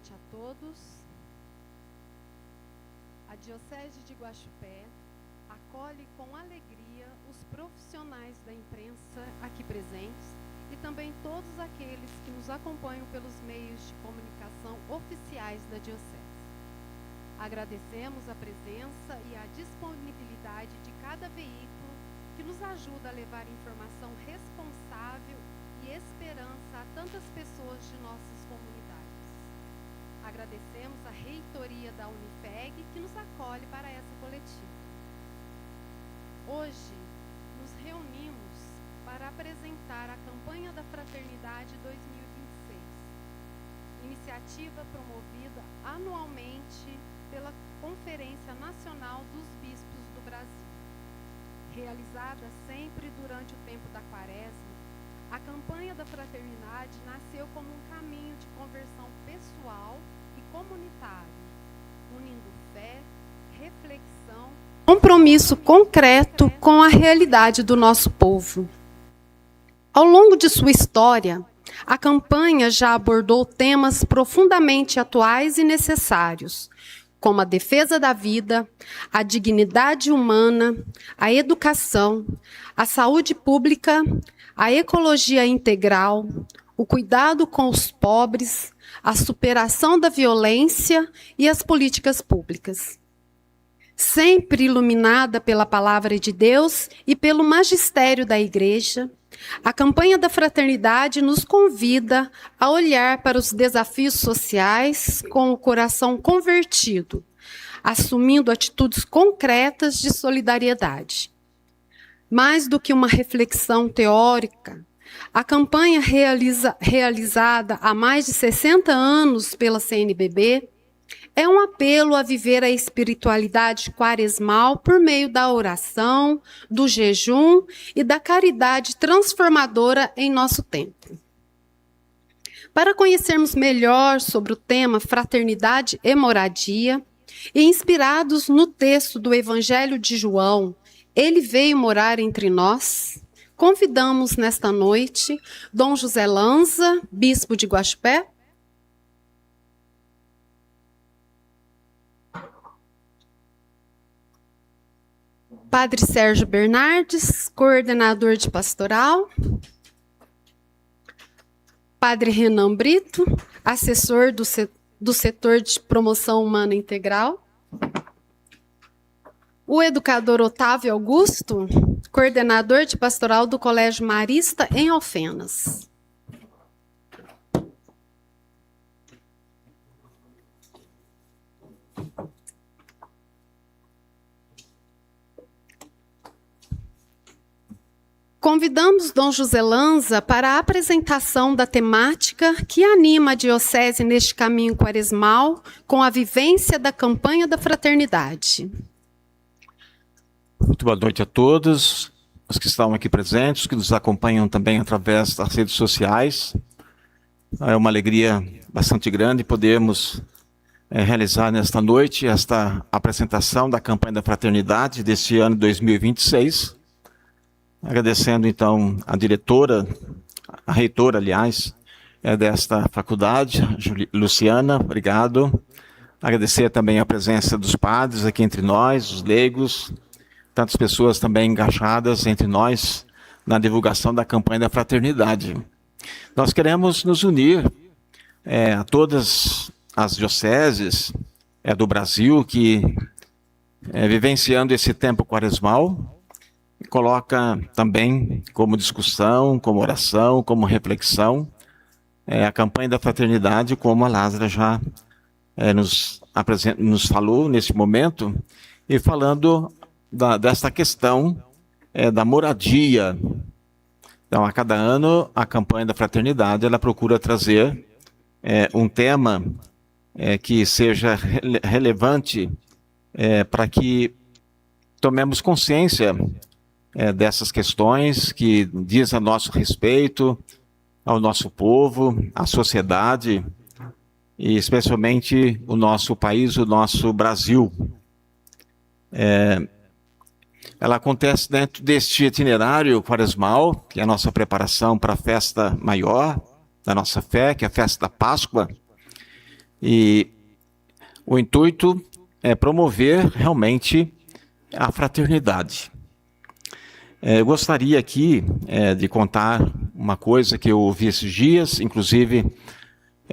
noite a todos. A Diocese de Guaxupé acolhe com alegria os profissionais da imprensa aqui presentes e também todos aqueles que nos acompanham pelos meios de comunicação oficiais da Diocese. Agradecemos a presença e a disponibilidade de cada veículo que nos ajuda a levar informação responsável e esperança a tantas pessoas de nossas comunidades. Agradecemos a reitoria da Unifeg que nos acolhe para essa coletiva. Hoje, nos reunimos para apresentar a campanha da Fraternidade 2026, iniciativa promovida anualmente pela Conferência Nacional dos Bispos do Brasil. Realizada sempre durante o tempo da Quaresma, a campanha da Fraternidade nasceu como um caminho de conversão pessoal e comunitário, unindo fé, reflexão, compromisso concreto com a realidade do nosso povo. Ao longo de sua história, a campanha já abordou temas profundamente atuais e necessários, como a defesa da vida, a dignidade humana, a educação, a saúde pública, a ecologia integral, o cuidado com os pobres, a superação da violência e as políticas públicas. Sempre iluminada pela palavra de Deus e pelo magistério da Igreja, a campanha da Fraternidade nos convida a olhar para os desafios sociais com o coração convertido, assumindo atitudes concretas de solidariedade. Mais do que uma reflexão teórica, a campanha realizada há mais de 60 anos pela CNBB é um apelo a viver a espiritualidade quaresmal por meio da oração, do jejum e da caridade transformadora em nosso tempo. Para conhecermos melhor sobre o tema fraternidade e moradia, e inspirados no texto do Evangelho de João, ele veio morar entre nós, convidamos nesta noite Dom José Lanza, bispo de Guaxupé, Padre Sérgio Bernardes, coordenador de pastoral, Padre Renan Brito, assessor do setor de promoção humana integral, o educador Otávio Augusto, coordenador de pastoral do Colégio Marista em Alfenas. Convidamos Dom José Lanza para a apresentação da temática que anima a Diocese neste caminho quaresmal com a vivência da campanha da Fraternidade. Muito boa noite a todos, os que estão aqui presentes, que nos acompanham também através das redes sociais. É uma alegria bastante grande podermos realizar nesta noite esta apresentação da campanha da Fraternidade deste ano 2026. Agradecendo, então, a diretora, a reitora, aliás, desta faculdade, Luciana, obrigado. Agradecer também a presença dos padres aqui entre nós, os leigos, tantas pessoas também engajadas entre nós na divulgação da campanha da Fraternidade. Nós queremos nos unir a todas as dioceses do Brasil que, vivenciando esse tempo quaresmal, coloca também como discussão, como oração, como reflexão, a campanha da Fraternidade, como a Lázara já nos falou nesse momento, e falando desta questão da moradia. Então, a cada ano, a campanha da Fraternidade ela procura trazer um tema que seja relevante para que tomemos consciência dessas questões que diz a nosso respeito ao nosso povo, à sociedade e especialmente o nosso país, o nosso Brasil. Ela acontece dentro deste itinerário quaresmal, que é a nossa preparação para a festa maior da nossa fé, que é a festa da Páscoa, E o intuito é promover realmente a fraternidade. Eu gostaria aqui de contar uma coisa que eu ouvi esses dias, inclusive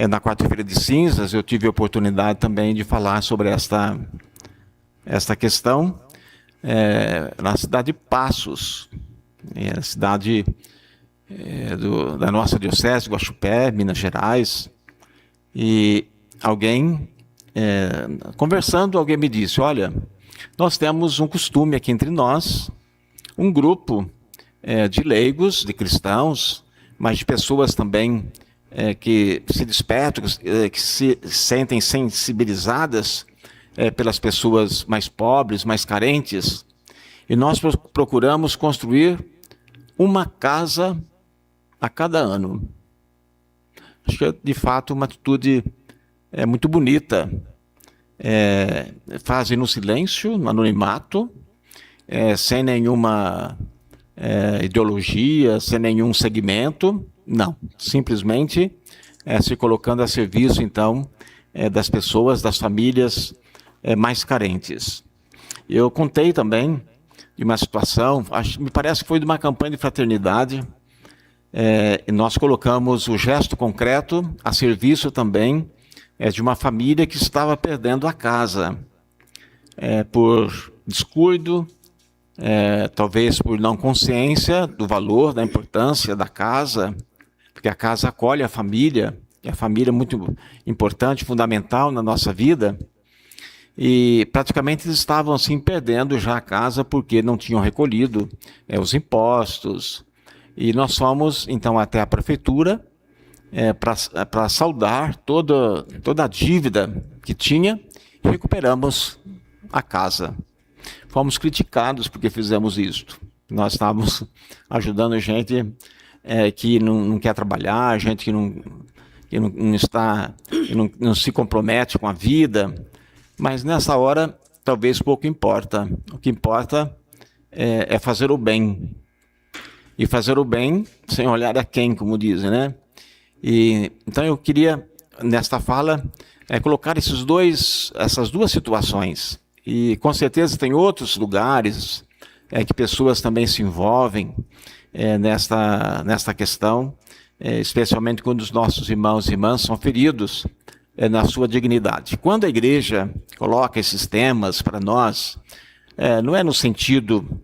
na quarta-feira de cinzas eu tive a oportunidade também de falar sobre esta questão na cidade de Passos, a cidade da nossa diocese, Guaxupé, Minas Gerais, e alguém, conversando, alguém me disse, olha, nós temos um costume aqui entre nós, um grupo de leigos, de cristãos, mas de pessoas também que se despertam, que se sentem sensibilizadas pelas pessoas mais pobres, mais carentes, e nós procuramos construir uma casa a cada ano. Acho que é, de fato, uma atitude muito bonita. Fazem no silêncio, no anonimato, sem nenhuma ideologia, sem nenhum segmento, não, simplesmente se colocando a serviço, então, das pessoas, das famílias mais carentes. Eu contei também de uma situação, me parece que foi de uma campanha de fraternidade, e nós colocamos o gesto concreto a serviço também de uma família que estava perdendo a casa por descuido, talvez por não consciência do valor, da importância da casa, porque a casa acolhe a família, e a família é muito importante, fundamental na nossa vida, e praticamente eles estavam assim perdendo já a casa porque não tinham recolhido os impostos, e nós fomos então até a prefeitura para saldar toda a dívida que tinha, e recuperamos a casa. Fomos criticados porque fizemos isso. Nós estávamos ajudando gente que não quer trabalhar, gente que não se compromete com a vida, mas nessa hora talvez pouco importa. O que importa é fazer o bem. E fazer o bem sem olhar a quem, como dizem, né? Então eu queria, nesta fala, colocar essas duas situações. E com certeza tem outros lugares que pessoas também se envolvem nesta questão, especialmente quando os nossos irmãos e irmãs são feridos na sua dignidade. Quando a igreja coloca esses temas para nós, não é no sentido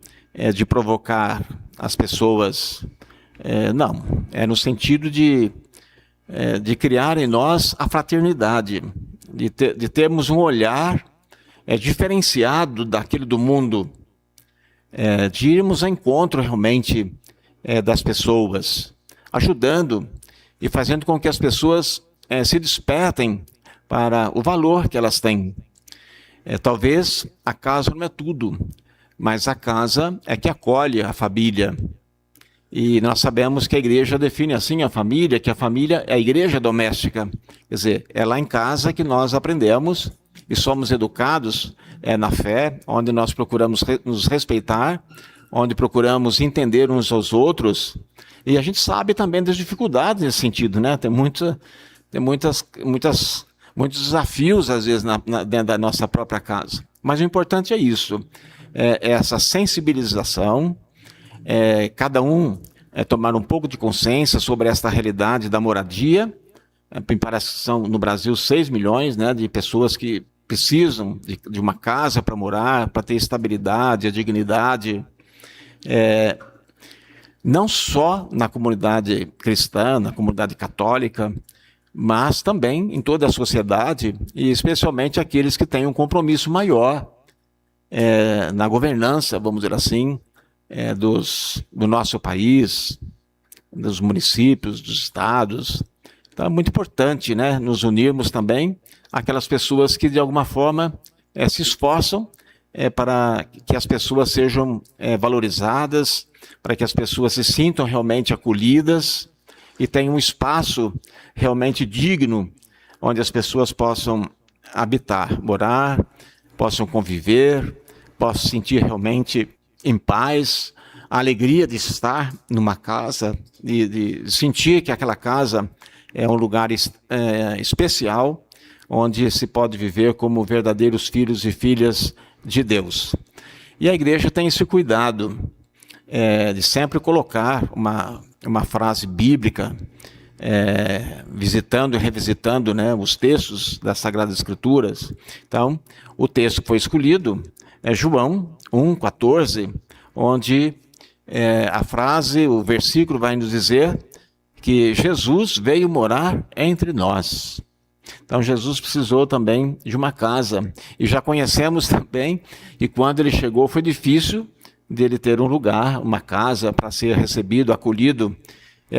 de provocar as pessoas, não, é no sentido de criar em nós a fraternidade, de termos um olhar diferenciado daquele do mundo, de irmos ao encontro realmente das pessoas, ajudando e fazendo com que as pessoas se despertem para o valor que elas têm. Talvez a casa não é tudo, mas a casa é que acolhe a família. E nós sabemos que a igreja define assim a família, que a família é a igreja doméstica. Quer dizer, é lá em casa que nós aprendemos e somos educados na fé, onde nós procuramos nos respeitar, onde procuramos entender uns aos outros. E a gente sabe também das dificuldades nesse sentido, né? Tem muitos desafios, às vezes, dentro da nossa própria casa. Mas o importante é isso, essa sensibilização, cada um tomar um pouco de consciência sobre esta realidade da moradia. Me parece que são, no Brasil, 6 milhões, né, de pessoas que precisam de uma casa para morar, para ter estabilidade, a dignidade. Não só na comunidade cristã, na comunidade católica, mas também em toda a sociedade, e especialmente aqueles que têm um compromisso maior na governança, vamos dizer assim, do nosso país, dos municípios, dos estados. Então é muito importante, né, nos unirmos também àquelas pessoas que de alguma forma se esforçam para que as pessoas sejam valorizadas, para que as pessoas se sintam realmente acolhidas e tenham um espaço realmente digno, onde as pessoas possam habitar, morar, possam conviver, possam sentir realmente em paz, a alegria de estar numa casa, de sentir que aquela casa é um lugar especial, onde se pode viver como verdadeiros filhos e filhas de Deus. E a igreja tem esse cuidado de sempre colocar uma frase bíblica, visitando e revisitando, né, os textos das Sagradas Escrituras. Então, o texto que foi escolhido é João 1,14, onde a frase, o versículo vai nos dizer que Jesus veio morar entre nós. Então Jesus precisou também de uma casa, e já conhecemos também que quando ele chegou foi difícil dele ter um lugar, uma casa para ser recebido, acolhido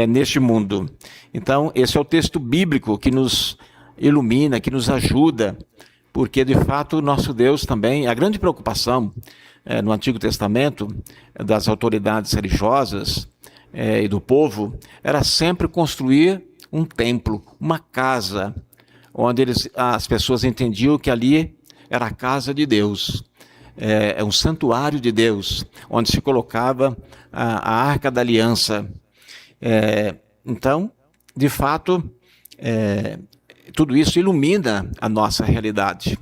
neste mundo. Então esse é o texto bíblico que nos ilumina, que nos ajuda, porque de fato o nosso Deus também, a grande preocupação no Antigo Testamento das autoridades religiosas e do povo era sempre construir um templo, uma casa, onde as pessoas entendiam que ali era a casa de Deus, um santuário de Deus, onde se colocava a Arca da Aliança. Então, de fato, tudo isso ilumina a nossa realidade.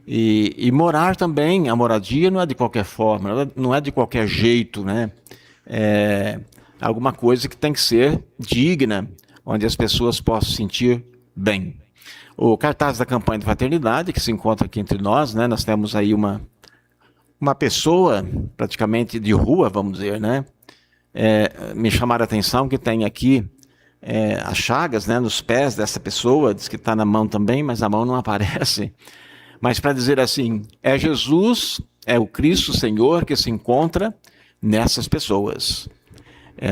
E morar também, a moradia não é de qualquer forma, não é de qualquer jeito, né? É alguma coisa que tem que ser digna, onde as pessoas possam se sentir bem. O cartaz da campanha de fraternidade, que se encontra aqui entre nós, né? Nós temos aí uma pessoa praticamente de rua, vamos dizer, né? Me chamaram a atenção que tem aqui as chagas, né, nos pés dessa pessoa, diz que está na mão também, mas a mão não aparece. Mas para dizer assim, é Jesus, é o Cristo Senhor que se encontra nessas pessoas.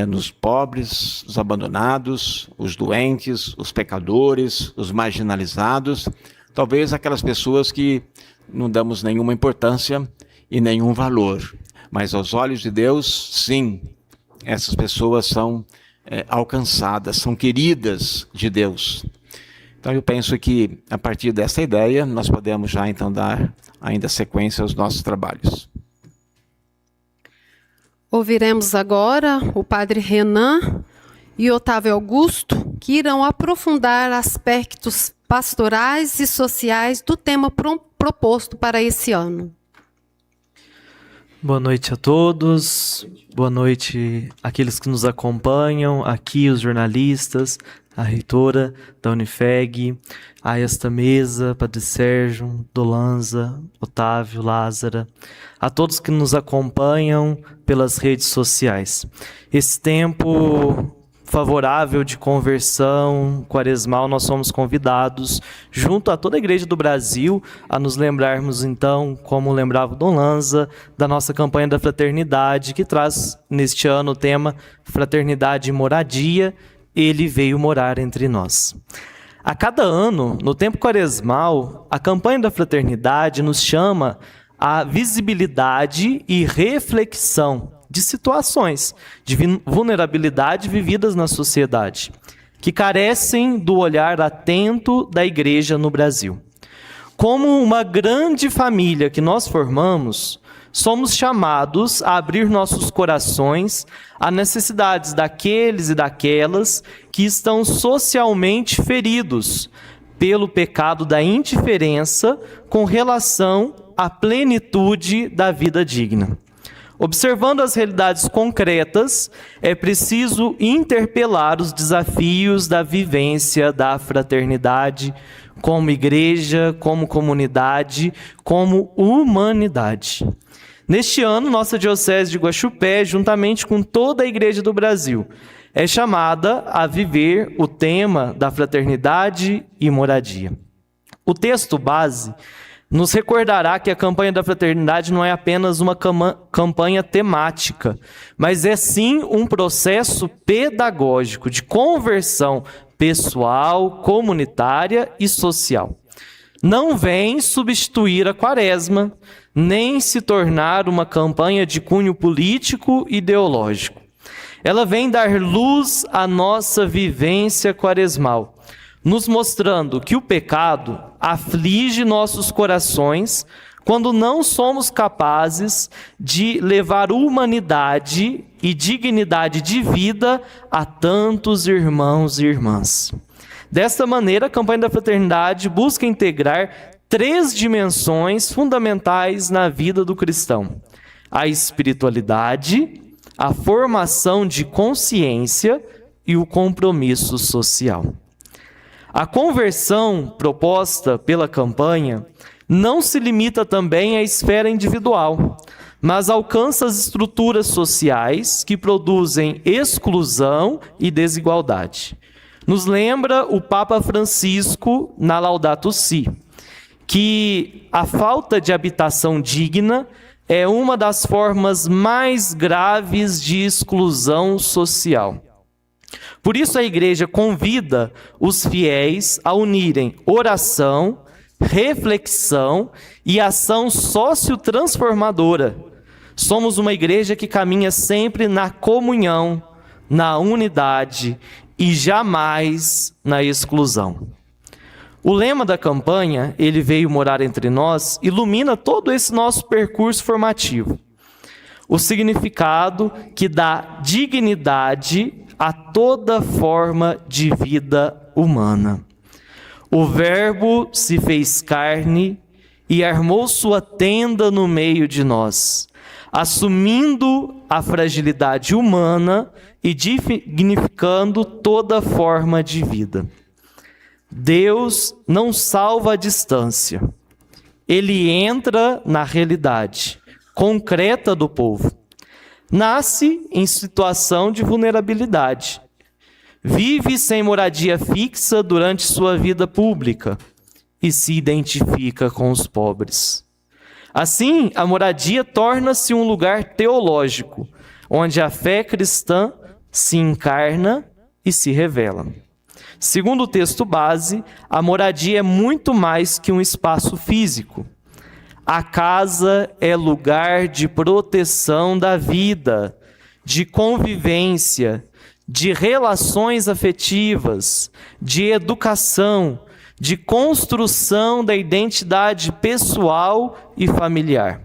Nos pobres, os abandonados, os doentes, os pecadores, os marginalizados, talvez aquelas pessoas que não damos nenhuma importância e nenhum valor. Mas aos olhos de Deus, sim, essas pessoas são alcançadas, são queridas de Deus. Então eu penso que a partir dessa ideia nós podemos já então dar ainda sequência aos nossos trabalhos. Ouviremos agora o Padre Renan e Otávio Augusto, que irão aprofundar aspectos pastorais e sociais do tema proposto para esse ano. Boa noite a todos, boa noite àqueles que nos acompanham, aqui os jornalistas, a reitora da Unifeg, a esta mesa, Padre Sérgio, Dolanza, Otávio, Lázara, a todos que nos acompanham pelas redes sociais. Esse tempo favorável de conversão quaresmal, nós somos convidados, junto a toda a igreja do Brasil, a nos lembrarmos então, como lembrava o Dom Lanza, da nossa campanha da fraternidade, que traz neste ano o tema Fraternidade e Moradia, ele veio morar entre nós. A cada ano, no tempo quaresmal, a campanha da fraternidade nos chama à visibilidade e reflexão de situações de vulnerabilidade vividas na sociedade, que carecem do olhar atento da igreja no Brasil. Como uma grande família que nós formamos, somos chamados a abrir nossos corações a necessidades daqueles e daquelas que estão socialmente feridos pelo pecado da indiferença com relação à plenitude da vida digna. Observando as realidades concretas, é preciso interpelar os desafios da vivência da fraternidade como igreja, como comunidade, como humanidade. Neste ano, nossa Diocese de Guaxupé, juntamente com toda a Igreja do Brasil, é chamada a viver o tema da fraternidade e moradia. O texto base nos recordará que a campanha da fraternidade não é apenas uma campanha temática, mas é sim um processo pedagógico de conversão pessoal, comunitária e social. Não vem substituir a Quaresma, nem se tornar uma campanha de cunho político e ideológico. Ela vem dar luz à nossa vivência quaresmal, nos mostrando que o pecado aflige nossos corações quando não somos capazes de levar humanidade e dignidade de vida a tantos irmãos e irmãs. Desta maneira, a campanha da fraternidade busca integrar 3 dimensões fundamentais na vida do cristão: a espiritualidade, a formação de consciência e o compromisso social. A conversão proposta pela campanha não se limita também à esfera individual, mas alcança as estruturas sociais que produzem exclusão e desigualdade. Nos lembra o Papa Francisco na Laudato Si, que a falta de habitação digna é uma das formas mais graves de exclusão social. Por isso a Igreja convida os fiéis a unirem oração, reflexão e ação sociotransformadora. Somos uma igreja que caminha sempre na comunhão, na unidade e jamais na exclusão. O lema da campanha, Ele veio morar entre nós, ilumina todo esse nosso percurso formativo. O significado que dá dignidade a toda forma de vida humana. O Verbo se fez carne e armou sua tenda no meio de nós, assumindo a fragilidade humana e dignificando toda forma de vida. Deus não salva à distância. Ele entra na realidade concreta do povo. Nasce em situação de vulnerabilidade. Vive sem moradia fixa durante sua vida pública e se identifica com os pobres. Assim, a moradia torna-se um lugar teológico, onde a fé cristã se encarna e se revela. Segundo o texto base, a moradia é muito mais que um espaço físico. A casa é lugar de proteção da vida, de convivência, de relações afetivas, de educação, de construção da identidade pessoal e familiar.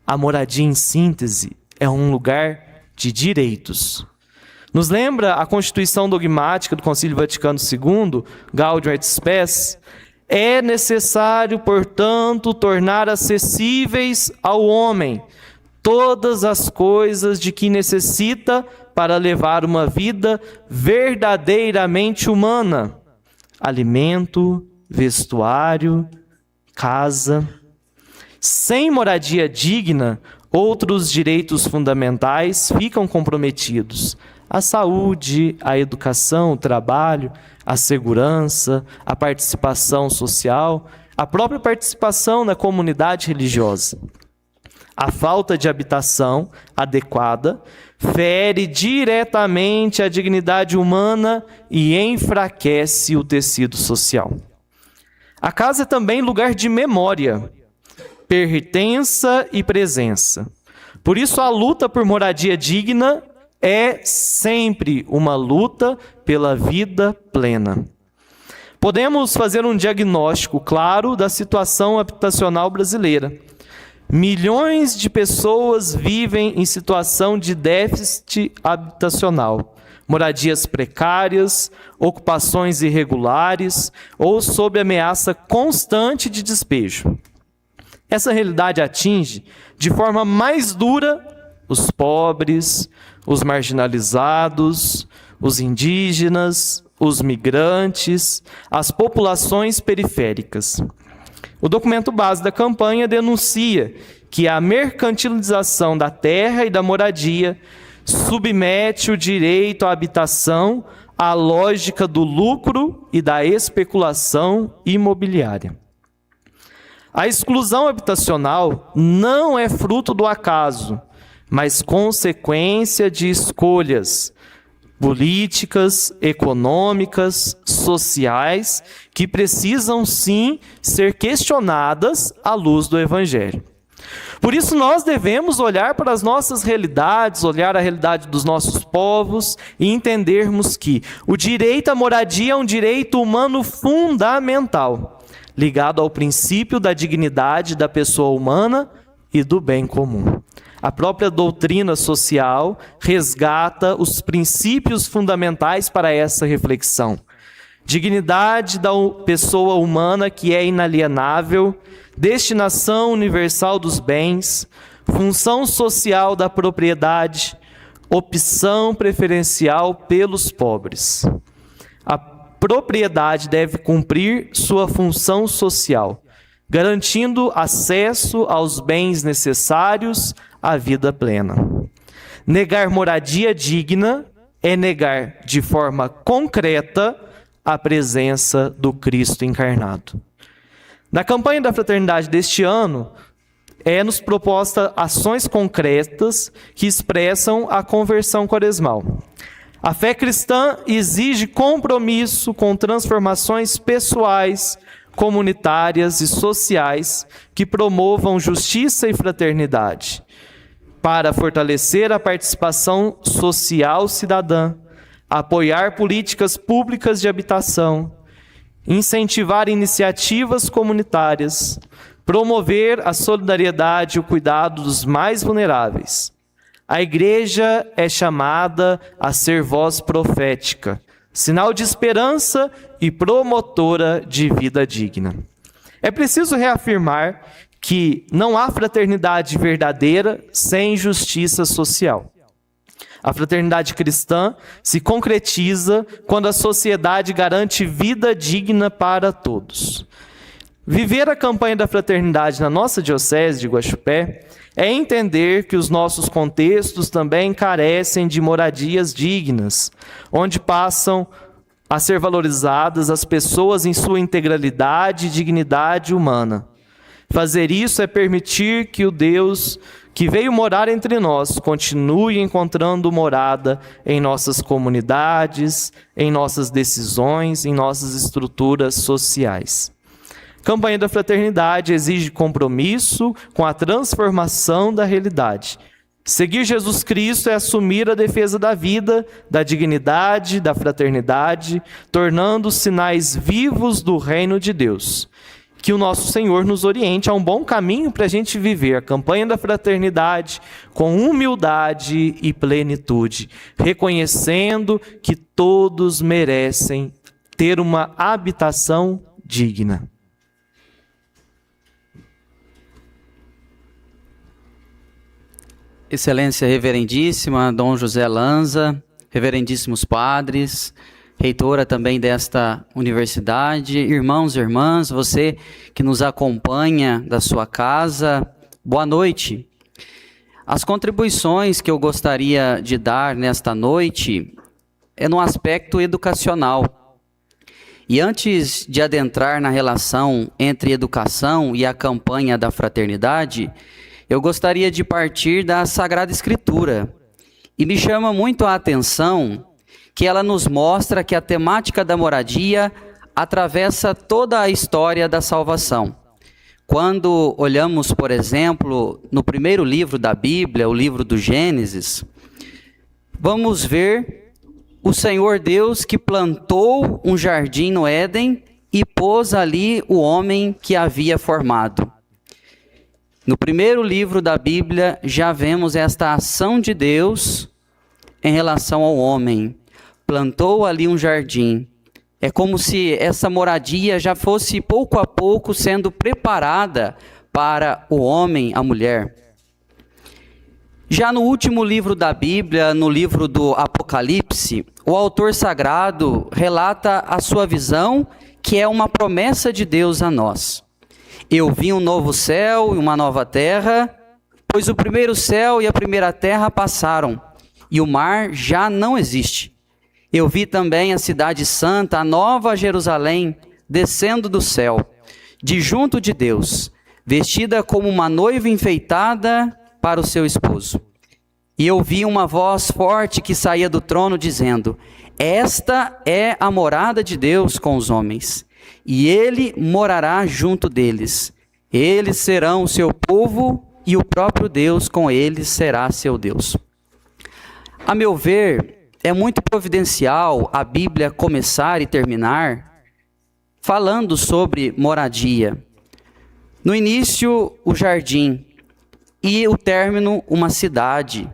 A moradia, em síntese, é um lugar de direitos. Nos lembra a Constituição Dogmática do Concílio Vaticano II, Gaudium et Spes? É necessário, portanto, tornar acessíveis ao homem todas as coisas de que necessita para levar uma vida verdadeiramente humana: alimento, vestuário, casa. Sem moradia digna, outros direitos fundamentais ficam comprometidos: a saúde, a educação, o trabalho, a segurança, a participação social, a própria participação na comunidade religiosa. A falta de habitação adequada fere diretamente a dignidade humana e enfraquece o tecido social. A casa é também lugar de memória, pertença e presença. Por isso, a luta por moradia digna é sempre uma luta pela vida plena. Podemos fazer um diagnóstico claro da situação habitacional brasileira. Milhões de pessoas vivem em situação de déficit habitacional, moradias precárias, ocupações irregulares ou sob ameaça constante de despejo. Essa realidade atinge de forma mais dura os pobres, os marginalizados, os indígenas, os migrantes, as populações periféricas. O documento base da campanha denuncia que a mercantilização da terra e da moradia submete o direito à habitação à lógica do lucro e da especulação imobiliária. A exclusão habitacional não é fruto do acaso, mas consequência de escolhas políticas, econômicas, sociais, que precisam sim ser questionadas à luz do Evangelho. Por isso nós devemos olhar para as nossas realidades, olhar a realidade dos nossos povos e entendermos que o direito à moradia é um direito humano fundamental, ligado ao princípio da dignidade da pessoa humana e do bem comum. A própria doutrina social resgata os princípios fundamentais para essa reflexão. dignidade da pessoa humana que é inalienável, destinação universal dos bens, função social da propriedade, opção preferencial pelos pobres. A propriedade deve cumprir sua função social, garantindo acesso aos bens necessários à vida plena. Negar moradia digna é negar de forma concreta a presença do Cristo encarnado. Na campanha da fraternidade deste ano, nos proposta ações concretas que expressam a conversão quaresmal. A fé cristã exige compromisso com transformações pessoais, comunitárias e sociais que promovam justiça e fraternidade, para fortalecer a participação social cidadã, apoiar políticas públicas de habitação, incentivar iniciativas comunitárias, promover a solidariedade e o cuidado dos mais vulneráveis. A Igreja é chamada a ser voz profética, sinal de esperança e promotora de vida digna. É preciso reafirmar que não há fraternidade verdadeira sem justiça social. A fraternidade cristã se concretiza quando a sociedade garante vida digna para todos. Viver a campanha da fraternidade na nossa diocese de Guaxupé é entender que os nossos contextos também carecem de moradias dignas, onde passam a ser valorizadas as pessoas em sua integralidade e dignidade humana. Fazer isso é permitir que o Deus que veio morar entre nós continue encontrando morada em nossas comunidades, em nossas decisões, em nossas estruturas sociais. A campanha da fraternidade exige compromisso com a transformação da realidade. Seguir Jesus Cristo é assumir a defesa da vida, da dignidade, da fraternidade, tornando sinais vivos do reino de Deus. Que o nosso Senhor nos oriente a um bom caminho para a gente viver a campanha da fraternidade com humildade e plenitude, reconhecendo que todos merecem ter uma habitação digna. Excelência Reverendíssima, Dom José Lanza, reverendíssimos padres, reitora também desta universidade, irmãos e irmãs, você que nos acompanha da sua casa, boa noite. As contribuições que eu gostaria de dar nesta noite é no aspecto educacional. E antes de adentrar na relação entre educação e a campanha da fraternidade, eu gostaria de partir da Sagrada Escritura. E me chama muito a atenção que ela nos mostra que a temática da moradia atravessa toda a história da salvação. Quando olhamos, por exemplo, no primeiro livro da Bíblia, o livro do Gênesis, vamos ver o Senhor Deus que plantou um jardim no Éden e pôs ali o homem que havia formado. No primeiro livro da Bíblia, já vemos esta ação de Deus em relação ao homem. Plantou ali um jardim. É como se essa moradia já fosse pouco a pouco sendo preparada para o homem, a mulher. Já no último livro da Bíblia, no livro do Apocalipse, o autor sagrado relata a sua visão, que é uma promessa de Deus a nós. Eu vi um novo céu e uma nova terra, pois o primeiro céu e a primeira terra passaram, e o mar já não existe. Eu vi também a cidade santa, a nova Jerusalém, descendo do céu, de junto de Deus, vestida como uma noiva enfeitada para o seu esposo. E eu vi uma voz forte que saía do trono dizendo: esta é a morada de Deus com os homens, e ele morará junto deles. Eles serão o seu povo, e o próprio Deus com eles será seu Deus. A meu ver, é muito providencial a Bíblia começar e terminar falando sobre moradia. No início, o jardim, e o término, uma cidade.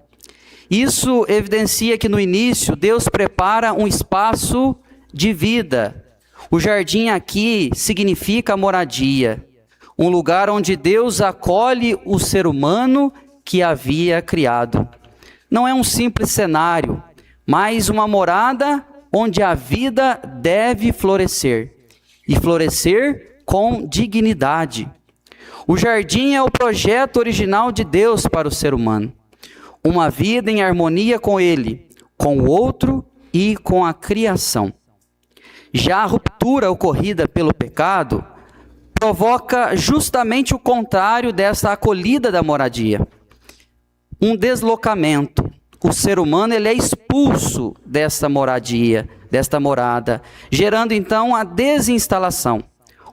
Isso evidencia que no início Deus prepara um espaço de vida O jardim aqui significa moradia, um lugar onde Deus acolhe o ser humano que havia criado. Não é um simples cenário, mas uma morada onde a vida deve florescer, e florescer com dignidade. O jardim é o projeto original de Deus para o ser humano. Uma vida em harmonia com Ele, com o outro e com a criação. Já a ruptura ocorrida pelo pecado provoca justamente o contrário dessa acolhida da moradia. Um deslocamento. O ser humano ele é expulso desta moradia, desta morada, gerando então a desinstalação.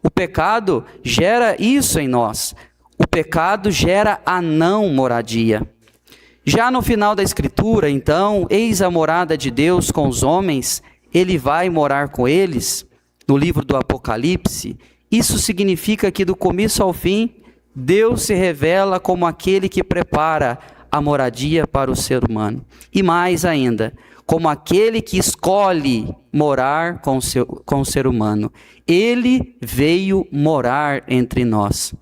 O pecado gera isso em nós. O pecado gera a não moradia. Já no final da Escritura, então, eis a morada de Deus com os homens, ele vai morar com eles, no livro do Apocalipse. Isso significa que do começo ao fim, Deus se revela como aquele que prepara a moradia para o ser humano. E mais ainda, como aquele que escolhe morar com o ser humano. Ele veio morar entre nós.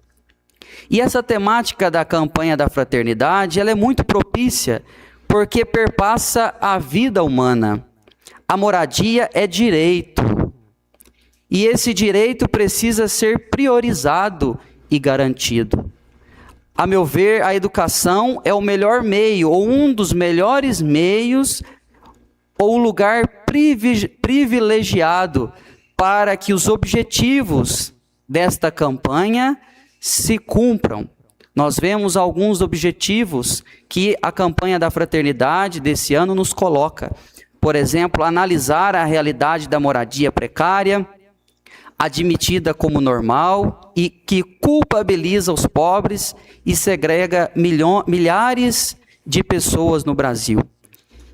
E essa temática da campanha da fraternidade, ela é muito propícia, porque perpassa a vida humana. A moradia é direito. E esse direito precisa ser priorizado e garantido. A meu ver, a educação é o melhor meio, ou um dos melhores meios, ou o lugar privilegiado para que os objetivos desta campanha se cumpram. Nós vemos alguns objetivos que a campanha da fraternidade desse ano nos coloca. Por exemplo, analisar a realidade da moradia precária, admitida como normal e que culpabiliza os pobres e segrega milhares de pessoas no Brasil.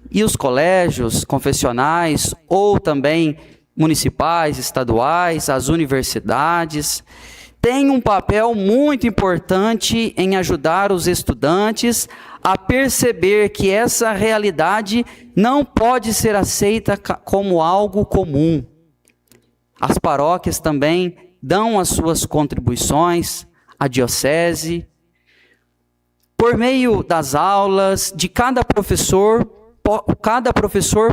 E os colégios confessionais ou também municipais, estaduais, as universidades, têm um papel muito importante em ajudar os estudantes a perceber que essa realidade não pode ser aceita como algo comum. As paróquias também dão as suas contribuições, a diocese. Por meio das aulas, de cada professor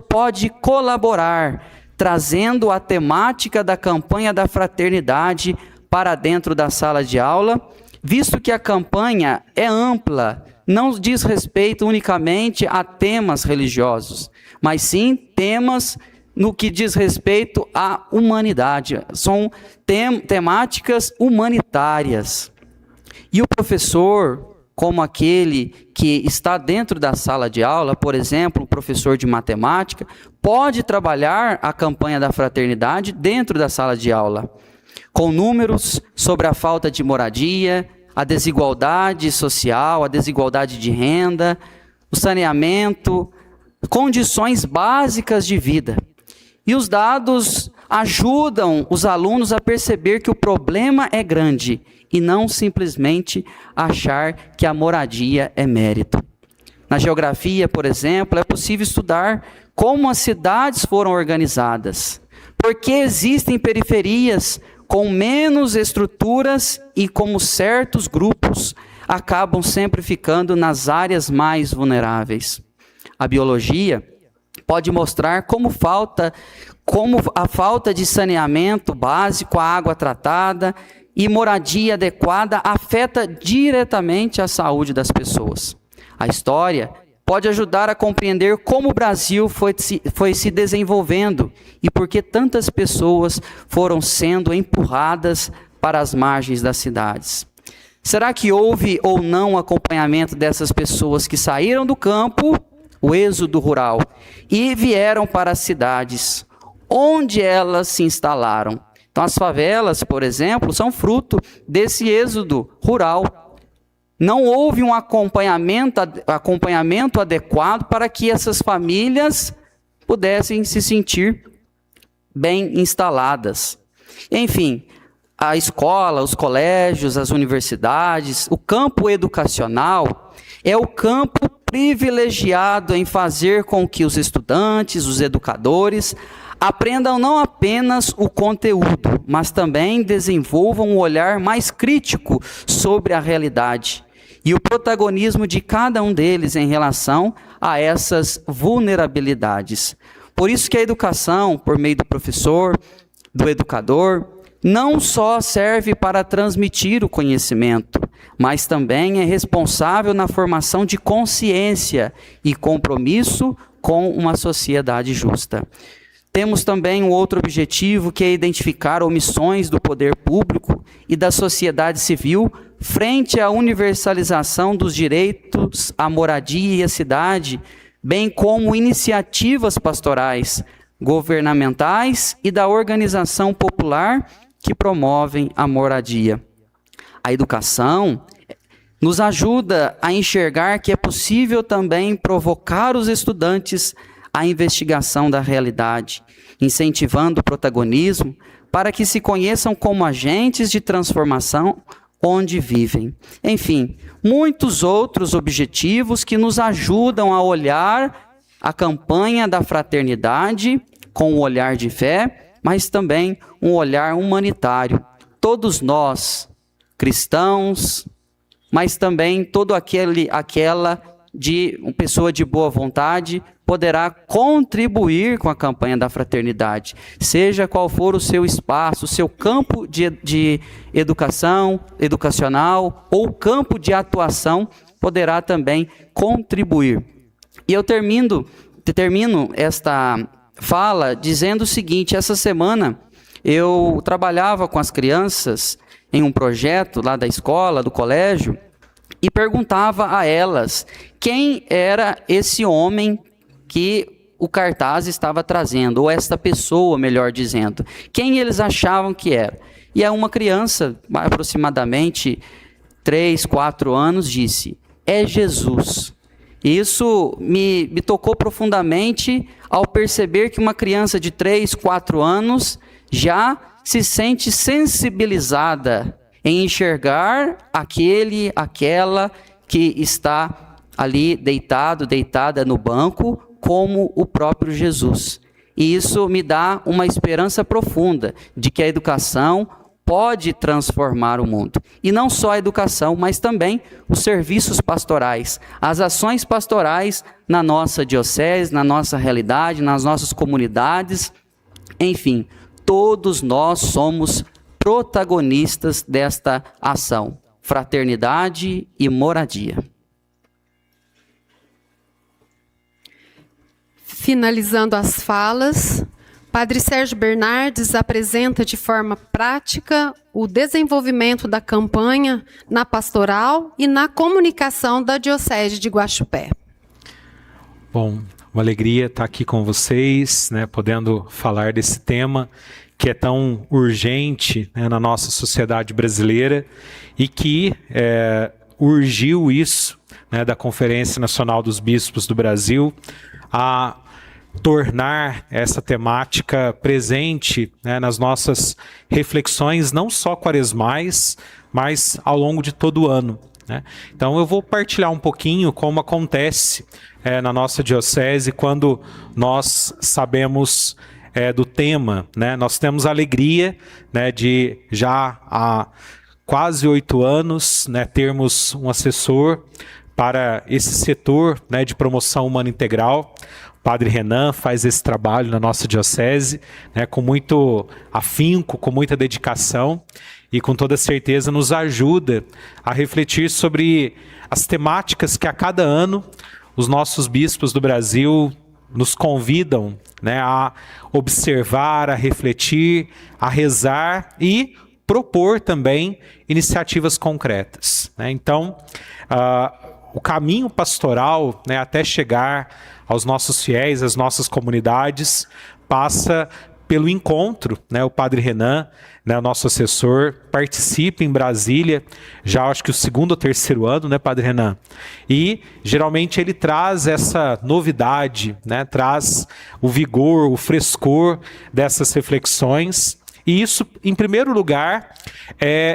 pode colaborar, trazendo a temática da campanha da fraternidade para dentro da sala de aula, visto que a campanha é ampla, não diz respeito unicamente a temas religiosos, mas sim temas no que diz respeito à humanidade. São temáticas humanitárias. E o professor, como aquele que está dentro da sala de aula, por exemplo, o professor de matemática, pode trabalhar a campanha da fraternidade dentro da sala de aula, com números sobre a falta de moradia, a desigualdade social, a desigualdade de renda, o saneamento, condições básicas de vida. E os dados ajudam os alunos a perceber que o problema é grande e não simplesmente achar que a moradia é mérito. Na geografia, por exemplo, é possível estudar como as cidades foram organizadas, porque existem periferias com menos estruturas e como certos grupos acabam sempre ficando nas áreas mais vulneráveis. A biologia pode mostrar como a falta de saneamento básico, a água tratada e moradia adequada afeta diretamente a saúde das pessoas. A história pode ajudar a compreender como o Brasil foi se desenvolvendo e por que tantas pessoas foram sendo empurradas para as margens das cidades. Será que houve ou não acompanhamento dessas pessoas que saíram do campo, o êxodo rural, e vieram para as cidades, onde elas se instalaram? Então, as favelas, por exemplo, são fruto desse êxodo rural. Não houve um acompanhamento adequado para que essas famílias pudessem se sentir bem instaladas. Enfim, a escola, os colégios, as universidades, o campo educacional é o campo privilegiado em fazer com que os estudantes, os educadores, Aprendam não apenas o conteúdo, mas também desenvolvam um olhar mais crítico sobre a realidade e o protagonismo de cada um deles em relação a essas vulnerabilidades. Por isso que a educação, por meio do professor, do educador, não só serve para transmitir o conhecimento, mas também é responsável na formação de consciência e compromisso com uma sociedade justa. Temos também um outro objetivo, que é identificar omissões do poder público e da sociedade civil frente à universalização dos direitos à moradia e à cidade, bem como iniciativas pastorais, governamentais e da organização popular que promovem a moradia. A educação nos ajuda a enxergar que é possível também provocar os estudantes à investigação da realidade, incentivando o protagonismo para que se conheçam como agentes de transformação onde vivem. Enfim, muitos outros objetivos que nos ajudam a olhar a campanha da fraternidade com um olhar de fé, mas também um olhar humanitário. Todos nós, cristãos, mas também todo aquela de uma pessoa de boa vontade, poderá contribuir com a campanha da fraternidade, seja qual for o seu espaço, o seu campo de educacional ou campo de atuação, poderá também contribuir. E eu termino esta fala dizendo o seguinte: essa semana eu trabalhava com as crianças em um projeto lá da escola, do colégio, e perguntava a elas quem era esse homem que o cartaz estava trazendo, ou esta pessoa, melhor dizendo, quem eles achavam que era. E aí uma criança, aproximadamente 3, 4 anos, disse: é Jesus. Isso me tocou profundamente ao perceber que uma criança de 3, 4 anos já se sente sensibilizada em enxergar aquela que está ali deitada no banco, como o próprio Jesus. E isso me dá uma esperança profunda de que a educação pode transformar o mundo. E não só a educação, mas também os serviços pastorais, as ações pastorais na nossa diocese, na nossa realidade, nas nossas comunidades. Enfim, todos nós somos protagonistas desta ação, fraternidade e moradia. Finalizando as falas, Padre Sérgio Bernardes apresenta de forma prática o desenvolvimento da campanha na pastoral e na comunicação da Diocese de Guaxupé. Bom, uma alegria estar aqui com vocês, podendo falar desse tema que é tão urgente, na nossa sociedade brasileira, e que urgiu isso, da Conferência Nacional dos Bispos do Brasil, a tornar essa temática presente, nas nossas reflexões, não só quaresmais, mas ao longo de todo o ano. Então eu vou partilhar um pouquinho como acontece na nossa diocese quando nós sabemos do tema. Nós temos a alegria de já há quase 8 anos termos um assessor para esse setor de promoção humana integral. O Padre Renan faz esse trabalho na nossa diocese com muito afinco, com muita dedicação, e com toda certeza nos ajuda a refletir sobre as temáticas que a cada ano os nossos bispos do Brasil nos convidam a observar, a refletir, a rezar e propor também iniciativas concretas. Então, o caminho pastoral até chegar aos nossos fiéis, às nossas comunidades, passa pelo encontro. O Padre Renan, o nosso assessor, participa em Brasília, já acho que o 2º ou 3º ano, Padre Renan? E geralmente ele traz essa novidade, traz o vigor, o frescor dessas reflexões. E isso, em primeiro lugar,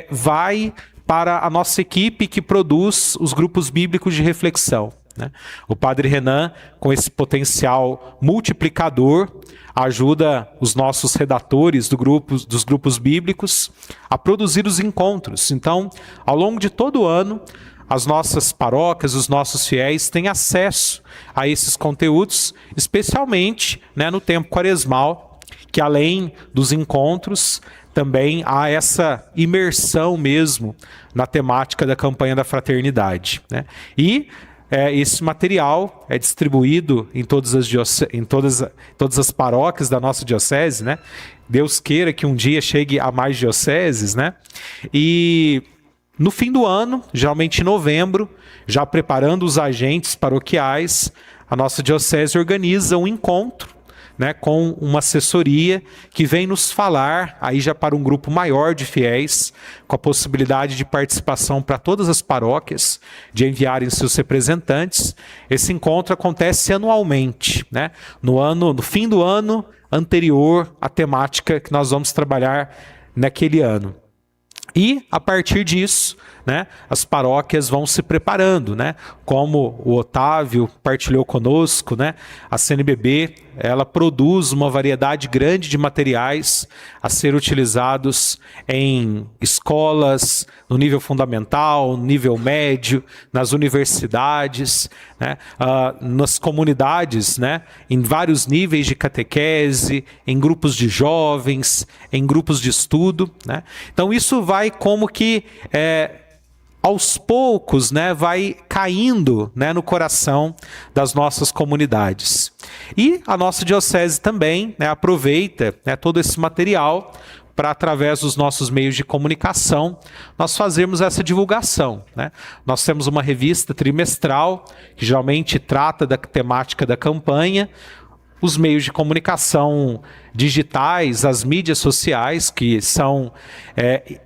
vai para a nossa equipe que produz os grupos bíblicos de reflexão. O Padre Renan, com esse potencial multiplicador, ajuda os nossos redatores dos grupos bíblicos a produzir os encontros. Então, ao longo de todo o ano, as nossas paróquias, os nossos fiéis têm acesso a esses conteúdos, especialmente, né, no tempo quaresmal, que além dos encontros, também há essa imersão mesmo na temática da campanha da fraternidade, né? E esse material é distribuído em todas as paróquias da nossa diocese, né? Deus queira que um dia chegue a mais dioceses, né? E no fim do ano, geralmente em novembro, já preparando os agentes paroquiais, a nossa diocese organiza um encontro, né, com uma assessoria que vem nos falar, aí já para um grupo maior de fiéis, com a possibilidade de participação para todas as paróquias, de enviarem seus representantes. Esse encontro acontece anualmente, né, no fim do ano anterior à temática que nós vamos trabalhar naquele ano. E, a partir disso, né, as paróquias vão se preparando, né? Como o Otávio partilhou conosco, né? A CNBB, ela produz uma variedade grande de materiais a ser utilizados em escolas, no nível fundamental, no nível médio, nas universidades, né? Nas comunidades, né? Em vários níveis de catequese, em grupos de jovens, em grupos de estudo, né? Então isso vai como que aos poucos, né, vai caindo, né, no coração das nossas comunidades. E a nossa diocese também, né, aproveita, né, todo esse material para, através dos nossos meios de comunicação, nós fazermos essa divulgação, né? Nós temos uma revista trimestral, que geralmente trata da temática da campanha, os meios de comunicação digitais, as mídias sociais, que são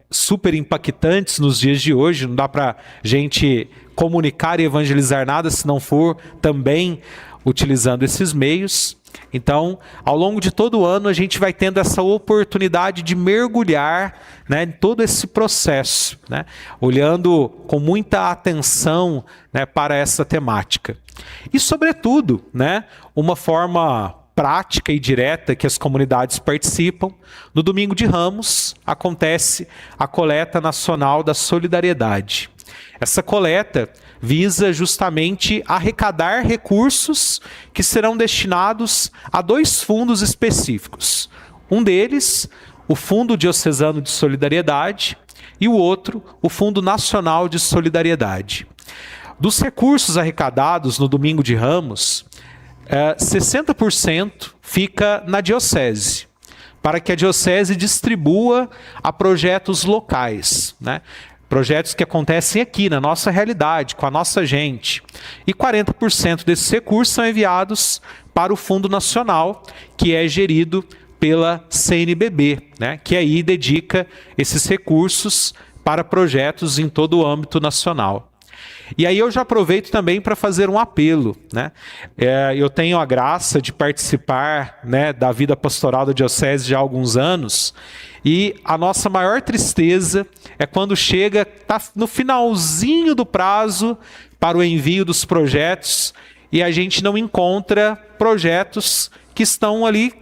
super impactantes nos dias de hoje. Não dá para a gente comunicar e evangelizar nada se não for também utilizando esses meios. Então, ao longo de todo o ano, a gente vai tendo essa oportunidade de mergulhar, né, em todo esse processo, né, olhando com muita atenção, né, para essa temática. E, sobretudo, né, uma forma prática e direta que as comunidades participam. No Domingo de Ramos, acontece a Coleta Nacional da Solidariedade. Essa coleta visa justamente arrecadar recursos que serão destinados a 2 fundos específicos. Um deles, o Fundo Diocesano de Solidariedade, e o outro, o Fundo Nacional de Solidariedade. Dos recursos arrecadados no Domingo de Ramos, 60% fica na diocese, para que a diocese distribua a projetos locais, né? Projetos que acontecem aqui, na nossa realidade, com a nossa gente. E 40% desses recursos são enviados para o Fundo Nacional, que é gerido pela CNBB, né? Que aí dedica esses recursos para projetos em todo o âmbito nacional. E aí eu já aproveito também para fazer um apelo, né? Eu tenho a graça de participar, né, da vida pastoral da diocese já há alguns anos, e a nossa maior tristeza é quando chega, tá no finalzinho do prazo para o envio dos projetos, e a gente não encontra projetos que estão ali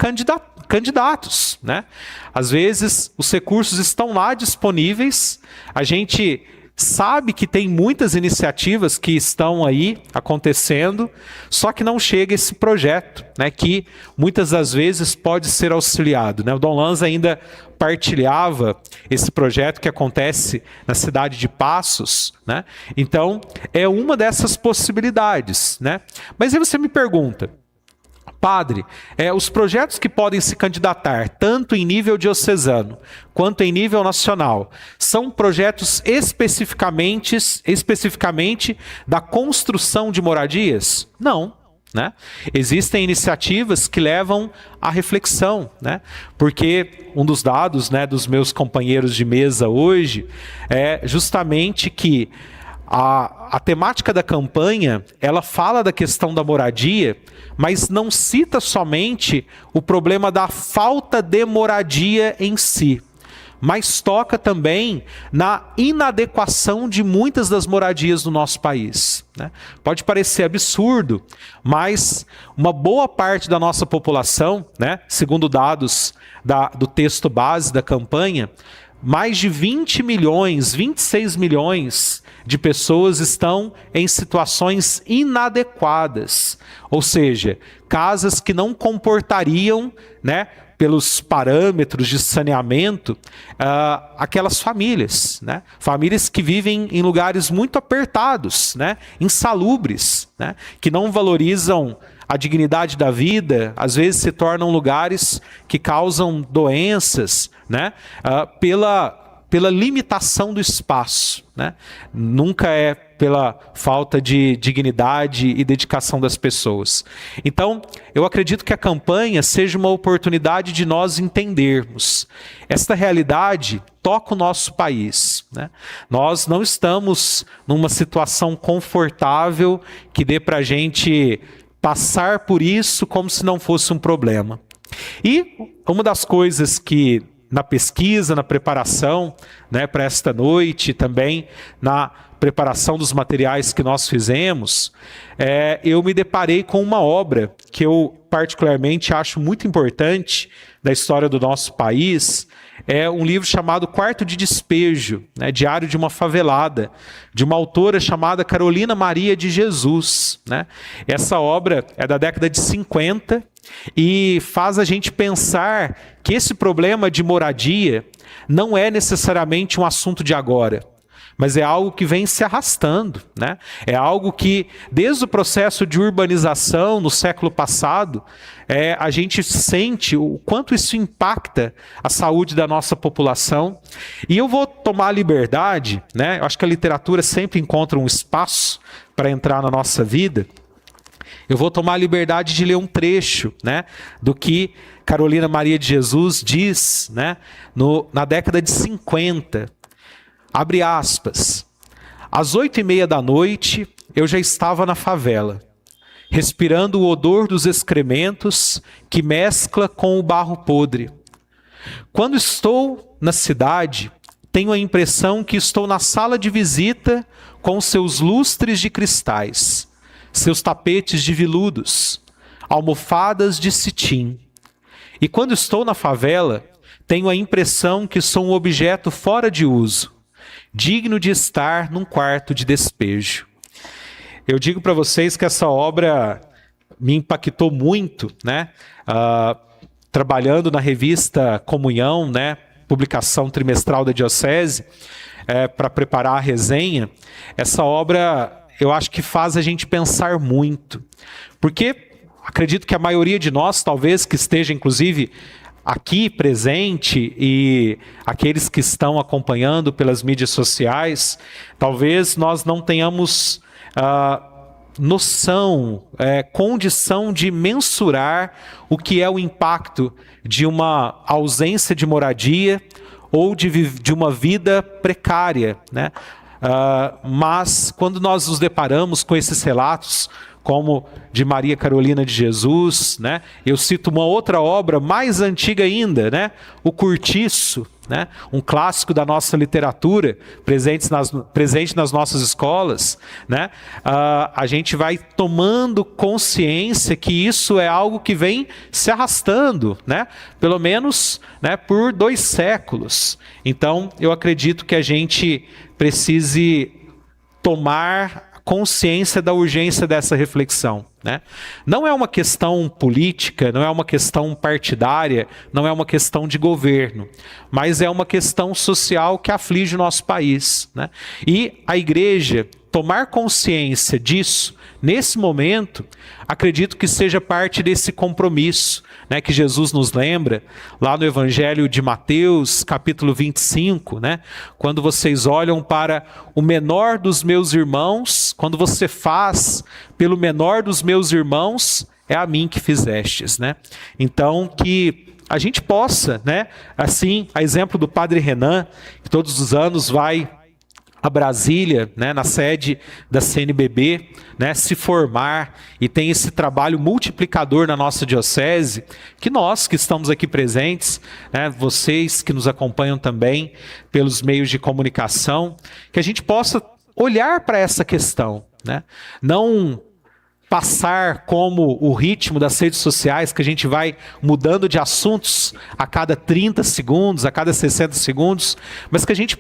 candidatos, né? Às vezes os recursos estão lá disponíveis, a gente sabe que tem muitas iniciativas que estão aí acontecendo, só que não chega esse projeto, né, que muitas das vezes pode ser auxiliado, né? O Dom Lanza ainda partilhava esse projeto que acontece na cidade de Passos, né? Então, é uma dessas possibilidades, né? Mas aí você me pergunta: padre, os projetos que podem se candidatar, tanto em nível diocesano quanto em nível nacional, são projetos especificamente da construção de moradias? Não, né? Existem iniciativas que levam à reflexão, né? Porque um dos dados, né, dos meus companheiros de mesa hoje é justamente que a temática da campanha, ela fala da questão da moradia, mas não cita somente o problema da falta de moradia em si, mas toca também na inadequação de muitas das moradias do nosso país, né? Pode parecer absurdo, mas uma boa parte da nossa população, né, segundo dados do texto base da campanha, mais de 20 milhões, 26 milhões de pessoas estão em situações inadequadas, ou seja, casas que não comportariam, né, pelos parâmetros de saneamento, aquelas famílias, né? Famílias que vivem em lugares muito apertados, né? Insalubres, né? Que não valorizam a dignidade da vida, às vezes se tornam lugares que causam doenças, né? Pela limitação do espaço, né? Nunca é pela falta de dignidade e dedicação das pessoas. Então, eu acredito que a campanha seja uma oportunidade de nós entendermos. Esta realidade toca o nosso país, né? Nós não estamos numa situação confortável que dê para a gente passar por isso como se não fosse um problema. E uma das coisas que na pesquisa, na preparação, né, para esta noite, também na preparação dos materiais que nós fizemos, eu me deparei com uma obra que eu particularmente acho muito importante da história do nosso país. É um livro chamado Quarto de Despejo, né, Diário de uma Favelada, de uma autora chamada Carolina Maria de Jesus, né? Essa obra é da década de 50 e faz a gente pensar que esse problema de moradia não é necessariamente um assunto de agora, mas é algo que vem se arrastando, né? É algo que, desde o processo de urbanização no século passado, a gente sente o quanto isso impacta a saúde da nossa população. E eu vou tomar a liberdade, né? Eu acho que a literatura sempre encontra um espaço para entrar na nossa vida. Eu vou tomar a liberdade de ler um trecho, né, do que Carolina Maria de Jesus diz, né, na década de 50. Abre aspas. Às 8h30 da noite, eu já estava na favela, respirando o odor dos excrementos que mescla com o barro podre. Quando estou na cidade, tenho a impressão que estou na sala de visita com seus lustres de cristais, seus tapetes de viludos, almofadas de cetim. E quando estou na favela, tenho a impressão que sou um objeto fora de uso, digno de estar num quarto de despejo. Eu digo para vocês que essa obra me impactou muito, né? Trabalhando na revista Comunhão, né? Publicação trimestral da Diocese, para preparar a resenha, essa obra eu acho que faz a gente pensar muito, porque acredito que a maioria de nós, talvez que esteja inclusive aqui presente e aqueles que estão acompanhando pelas mídias sociais, talvez nós não tenhamos noção, condição de mensurar o que é o impacto de uma ausência de moradia ou de uma vida precária, né? Mas quando nós nos deparamos com esses relatos, como de Maria Carolina de Jesus, né? Eu cito uma outra obra mais antiga ainda, né? O Curtiço, né? Um clássico da nossa literatura, presente nas nossas escolas, né? A gente vai tomando consciência que isso é algo que vem se arrastando, né? Pelo menos, né, por 2 séculos. Então, eu acredito que a gente precise tomar consciência da urgência dessa reflexão, né? Não é uma questão política, não é uma questão partidária, não é uma questão de governo, mas é uma questão social que aflige o nosso país, né? E a igreja tomar consciência disso, nesse momento, acredito que seja parte desse compromisso, né, que Jesus nos lembra, lá no Evangelho de Mateus, capítulo 25, né, quando vocês olham para o menor dos meus irmãos, quando você faz pelo menor dos meus irmãos, é a mim que fizestes, né? Então, que a gente possa, né, assim, a exemplo do Padre Renan, que todos os anos vai a Brasília, né, na sede da CNBB, né, se formar e tem esse trabalho multiplicador na nossa diocese, que nós que estamos aqui presentes, né, vocês que nos acompanham também pelos meios de comunicação, que a gente possa olhar para essa questão, né, não passar como o ritmo das redes sociais, que a gente vai mudando de assuntos a cada 30 segundos, a cada 60 segundos, mas que a gente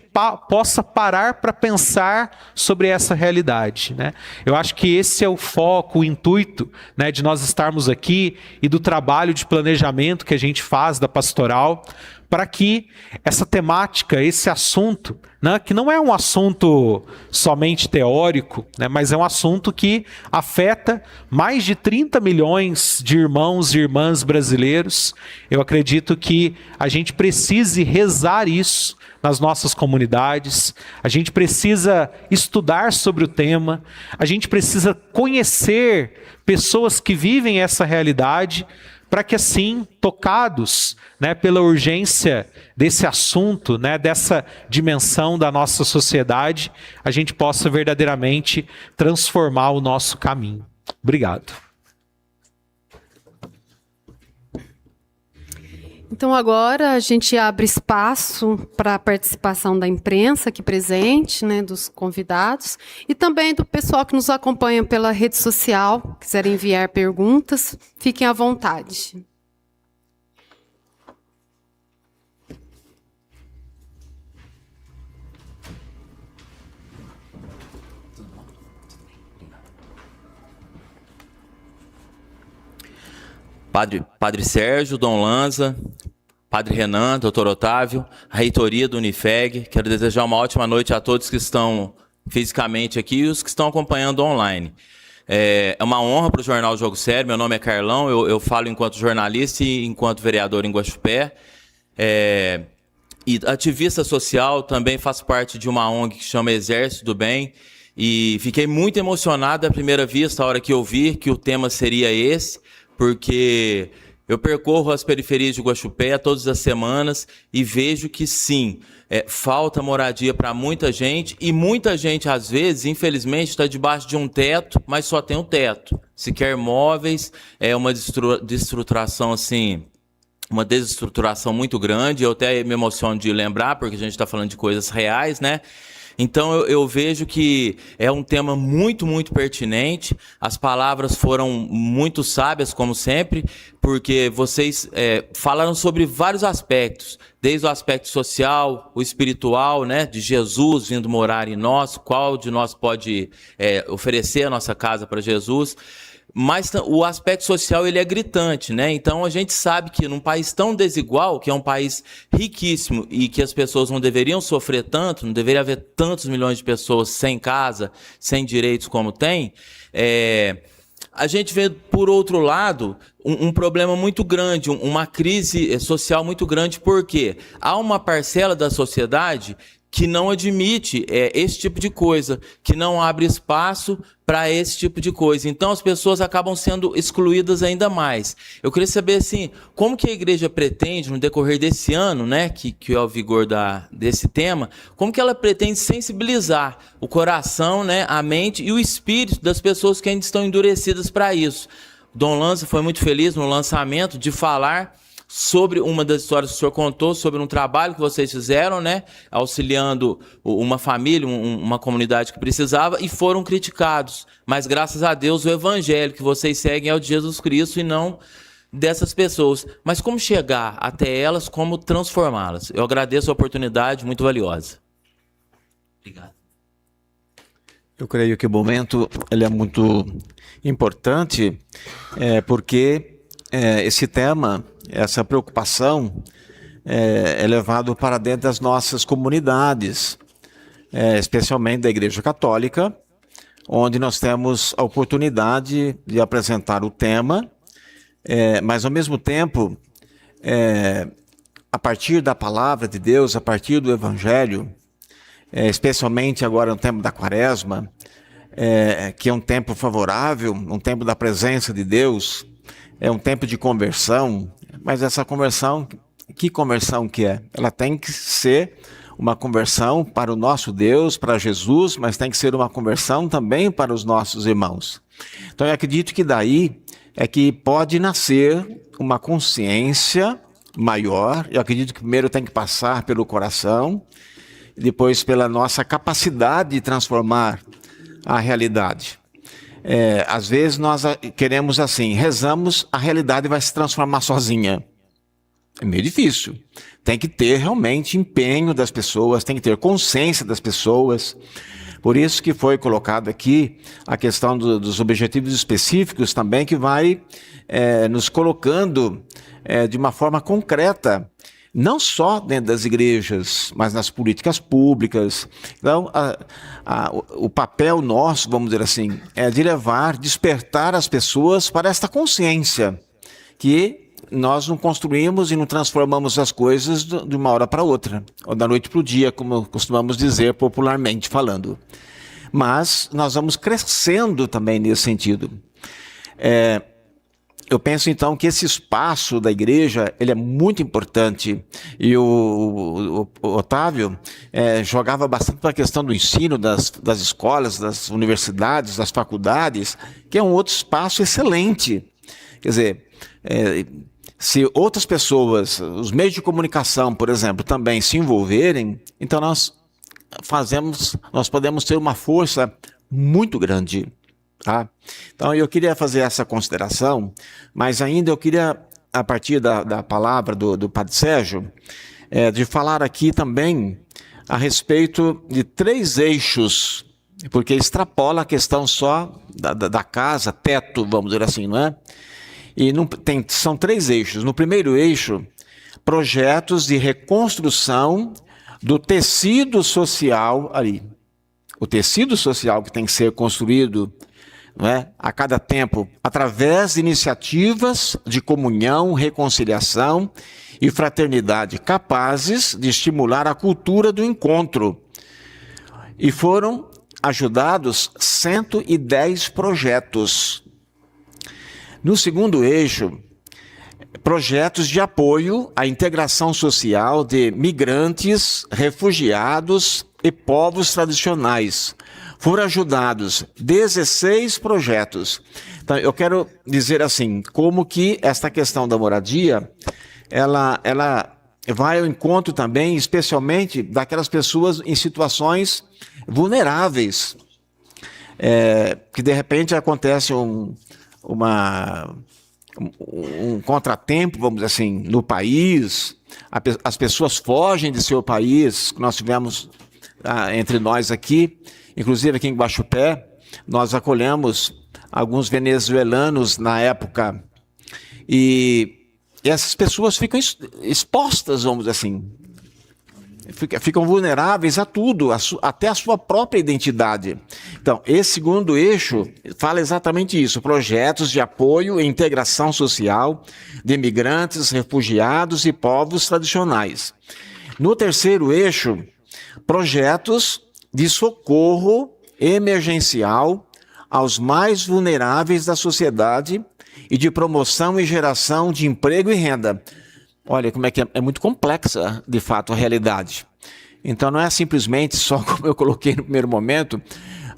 possa parar para pensar sobre essa realidade, né? Eu acho que esse é o foco, o intuito, né, de nós estarmos aqui e do trabalho de planejamento que a gente faz da pastoral, para que essa temática, esse assunto, né, que não é um assunto somente teórico, né, mas é um assunto que afeta mais de 30 milhões de irmãos e irmãs brasileiros. Eu acredito que a gente precise rezar isso nas nossas comunidades, a gente precisa estudar sobre o tema, a gente precisa conhecer pessoas que vivem essa realidade, para que assim, tocados, né, pela urgência desse assunto, né, dessa dimensão da nossa sociedade, a gente possa verdadeiramente transformar o nosso caminho. Obrigado. Então agora a gente abre espaço para a participação da imprensa aqui presente, né, dos convidados, e também do pessoal que nos acompanha pela rede social, quiserem enviar perguntas, fiquem à vontade. Padre Sérgio, Dom Lanza, Padre Renan, Dr. Otávio, a reitoria do Unifeg. Quero desejar uma ótima noite a todos que estão fisicamente aqui e os que estão acompanhando online. É uma honra para o Jornal Jogo Sério. Meu nome é Carlão, eu falo enquanto jornalista e enquanto vereador em Guaxupé. E ativista social, também faço parte de uma ONG que chama Exército do Bem. E fiquei muito emocionado à primeira vista, a hora que eu vi que o tema seria esse, porque eu percorro as periferias de Guaxupé todas as semanas e vejo que sim, falta moradia para muita gente, e muita gente, às vezes, infelizmente, está debaixo de um teto, mas só tem um teto. Se quer móveis, é uma destruturação assim, uma desestruturação muito grande. Eu até me emociono de lembrar, porque a gente está falando de coisas reais, né? Então eu vejo que é um tema muito, muito pertinente. As palavras foram muito sábias, como sempre, porque vocês falaram sobre vários aspectos, desde o aspecto social, o espiritual, né, de Jesus vindo morar em nós, qual de nós pode oferecer a nossa casa para Jesus. Mas o aspecto social, ele é gritante, né? Então a gente sabe que num país tão desigual, que é um país riquíssimo e que as pessoas não deveriam sofrer tanto, não deveria haver tantos milhões de pessoas sem casa, sem direitos como tem, a gente vê, por outro lado, um problema muito grande, uma crise social muito grande, porque há uma parcela da sociedade que não admite esse tipo de coisa, que não abre espaço para esse tipo de coisa. Então as pessoas acabam sendo excluídas ainda mais. Eu queria saber assim, como que a igreja pretende, no decorrer desse ano, né, que é o vigor desse tema, como que ela pretende sensibilizar o coração, né, a mente e o espírito das pessoas que ainda estão endurecidas para isso. Dom Lanza foi muito feliz no lançamento de falar sobre uma das histórias que o senhor contou, sobre um trabalho que vocês fizeram, né, auxiliando uma família, uma comunidade que precisava, e foram criticados. Mas, graças a Deus, o evangelho que vocês seguem é o de Jesus Cristo e não dessas pessoas. Mas como chegar até elas, como transformá-las? Eu agradeço a oportunidade, muito valiosa. Obrigado. Eu creio que o momento ele é muito importante, porque esse tema, essa preocupação é levado para dentro das nossas comunidades, especialmente da Igreja Católica, onde nós temos a oportunidade de apresentar o tema, mas ao mesmo tempo, a partir da palavra de Deus, a partir do Evangelho, especialmente agora no tempo da Quaresma, que é um tempo favorável, um tempo da presença de Deus, é um tempo de conversão, mas essa conversão, que conversão que é? Ela tem que ser uma conversão para o nosso Deus, para Jesus, mas tem que ser uma conversão também para os nossos irmãos. Então eu acredito que daí é que pode nascer uma consciência maior. Eu acredito que primeiro tem que passar pelo coração, depois pela nossa capacidade de transformar a realidade. Às vezes nós queremos assim, rezamos, a realidade vai se transformar sozinha. É meio difícil. Tem que ter realmente empenho das pessoas, tem que ter consciência das pessoas. Por isso que foi colocado aqui a questão dos objetivos específicos também, que vai nos colocando de uma forma concreta, não só dentro das igrejas, mas nas políticas públicas. Então, o papel nosso, vamos dizer assim, é de despertar as pessoas para esta consciência, que nós não construímos e não transformamos as coisas de uma hora para outra, ou da noite para o dia, como costumamos dizer popularmente falando. Mas nós vamos crescendo também nesse sentido. Eu penso então que esse espaço da igreja, ele é muito importante, e o Otávio jogava bastante para a questão do ensino das escolas, das universidades, das faculdades, que é um outro espaço excelente. Quer dizer, se outras pessoas, os meios de comunicação, por exemplo, também se envolverem, então nós podemos ter uma força muito grande. Tá? Então eu queria fazer essa consideração, mas ainda eu queria, a partir da palavra do Padre Sérgio, de falar aqui também a respeito de 3 eixos, porque extrapola a questão só da casa, teto, vamos dizer assim, não é? E são 3 eixos. No primeiro eixo, projetos de reconstrução do tecido social ali. O tecido social que tem que ser construído, não é, a cada tempo, através de iniciativas de comunhão, reconciliação e fraternidade capazes de estimular a cultura do encontro. E foram ajudados 110 projetos. No segundo eixo, projetos de apoio à integração social de migrantes, refugiados e povos tradicionais. Foram ajudados 16 projetos. Então, eu quero dizer assim, como que esta questão da moradia, ela vai ao encontro também, especialmente, daquelas pessoas em situações vulneráveis, que de repente acontece um contratempo, vamos dizer assim, no país, as pessoas fogem de seu país. Nós tivemos entre nós aqui, inclusive aqui em Guaxupé, nós acolhemos alguns venezuelanos na época, e essas pessoas ficam expostas, vamos dizer assim, ficam vulneráveis a tudo, até a sua própria identidade. Então, esse segundo eixo fala exatamente isso, projetos de apoio e integração social de imigrantes, refugiados e povos tradicionais. No terceiro eixo, projetos de socorro emergencial aos mais vulneráveis da sociedade e de promoção e geração de emprego e renda. Olha como é muito complexa, de fato, a realidade. Então não é simplesmente só, como eu coloquei no primeiro momento,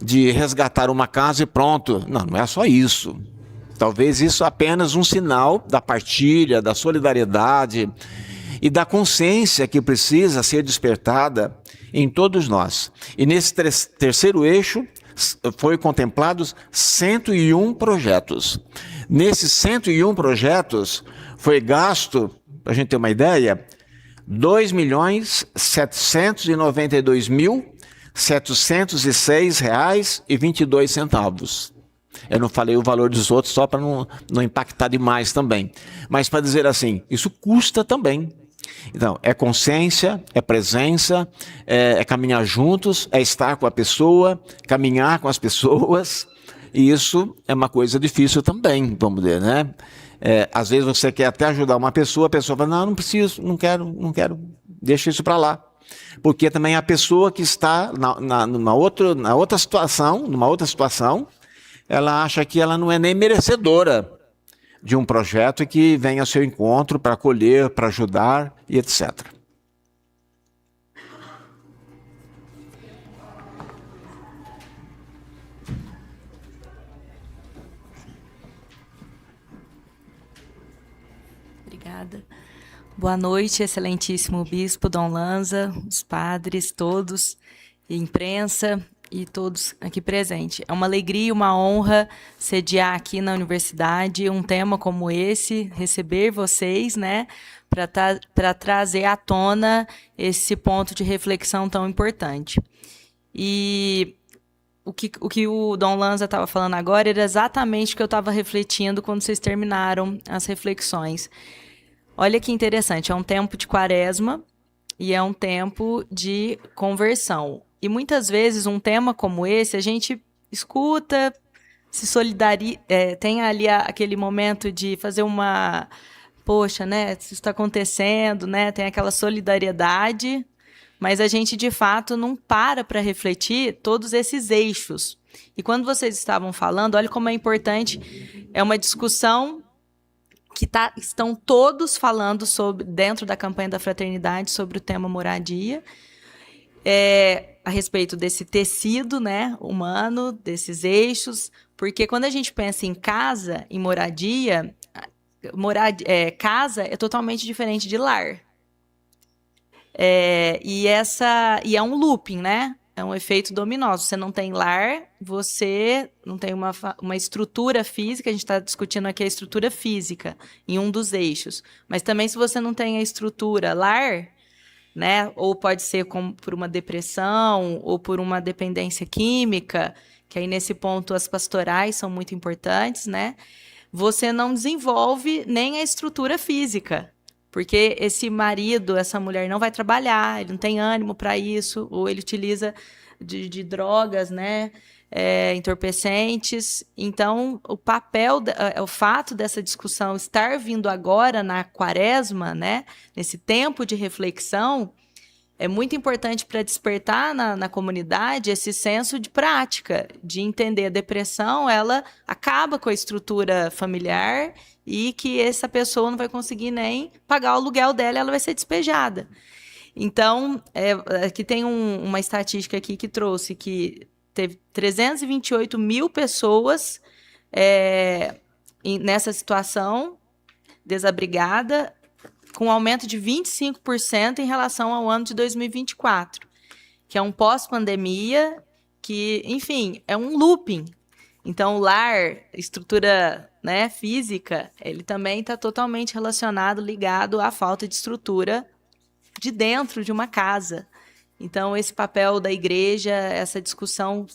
de resgatar uma casa e pronto. Não é só isso. Talvez isso apenas um sinal da partilha, da solidariedade e da consciência que precisa ser despertada em todos nós. E nesse terceiro eixo foi contemplados 101 projetos. Nesses 101 projetos foi gasto, para a gente ter uma ideia, R$ 2.792.706,22. Eu não falei o valor dos outros só para não impactar demais também. Mas para dizer assim, isso custa também. Então, é consciência, é presença, é caminhar juntos, é estar com a pessoa, caminhar com as pessoas. E isso é uma coisa difícil também, vamos dizer, né? Às vezes você quer até ajudar uma pessoa, a pessoa fala, não preciso, não quero, deixa isso para lá. Porque também a pessoa que está numa outra situação, ela acha que ela não é nem merecedora de um projeto e que vem ao seu encontro para acolher, para ajudar e etc. Obrigada. Boa noite, excelentíssimo bispo Dom Lanza, os padres todos, e imprensa e todos aqui presentes. É uma alegria e uma honra sediar aqui na universidade um tema como esse, receber vocês, né, para trazer à tona esse ponto de reflexão tão importante. E o que o Dom Lanza estava falando agora era exatamente o que eu estava refletindo quando vocês terminaram as reflexões. Olha que interessante, é um tempo de quaresma e é um tempo de conversão. E muitas vezes um tema como esse a gente escuta, se solidariza, tem ali aquele momento de fazer uma, poxa, né, isso está acontecendo, né, tem aquela solidariedade, mas a gente de fato não para refletir todos esses eixos. E quando vocês estavam falando, olha como é importante, é uma discussão que estão todos falando sobre, dentro da campanha da fraternidade, sobre o tema moradia, a respeito desse tecido, né, humano, desses eixos, porque quando a gente pensa em casa, em moradia, casa é totalmente diferente de lar. E é um looping, né? É um efeito dominó. Você não tem lar, você não tem uma estrutura física, a gente está discutindo aqui a estrutura física em um dos eixos. Mas também se você não tem a estrutura lar, né? Ou pode ser por uma depressão, ou por uma dependência química, que aí nesse ponto as pastorais são muito importantes, né? Você não desenvolve nem a estrutura física. Porque esse marido, essa mulher não vai trabalhar, ele não tem ânimo para isso, ou ele utiliza de drogas, né, entorpecentes. Então, o fato dessa discussão estar vindo agora na quaresma, né, nesse tempo de reflexão, é muito importante para despertar na comunidade esse senso de prática, de entender a depressão, ela acaba com a estrutura familiar e que essa pessoa não vai conseguir nem pagar o aluguel dela, ela vai ser despejada. Então, aqui tem uma estatística aqui que trouxe que teve 328 mil pessoas nessa situação, desabrigada, com um aumento de 25% em relação ao ano de 2024, que é um pós-pandemia, que, enfim, é um looping. Então, o lar, estrutura, né, física, ele também está totalmente relacionado, ligado à falta de estrutura de dentro de uma casa. Então, esse papel da igreja, essa discussão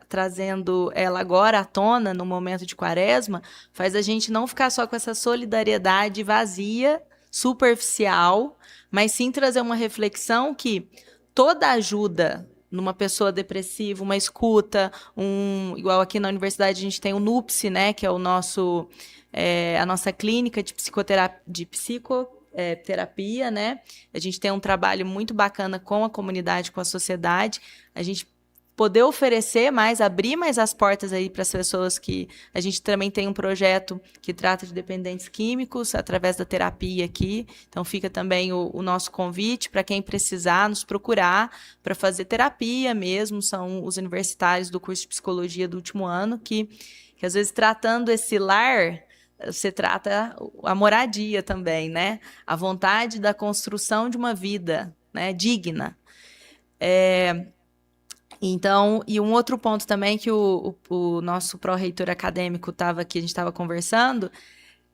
trazendo ela agora à tona no momento de quaresma, faz a gente não ficar só com essa solidariedade vazia, superficial, mas sim trazer uma reflexão que toda ajuda numa pessoa depressiva, uma escuta, igual aqui na universidade a gente tem o NUPSE, né, que é a nossa clínica de psicoterapia, né? A gente tem um trabalho muito bacana com a comunidade, com a sociedade, a gente poder oferecer mais, abrir mais as portas aí para as pessoas que... A gente também tem um projeto que trata de dependentes químicos através da terapia aqui. Então, fica também o nosso convite para quem precisar nos procurar para fazer terapia mesmo. São os universitários do curso de psicologia do último ano que às vezes, tratando esse lar, você trata a moradia também, né? A vontade da construção de uma vida, né, digna. Então, e um outro ponto também que o nosso pró-reitor acadêmico estava aqui, a gente estava conversando.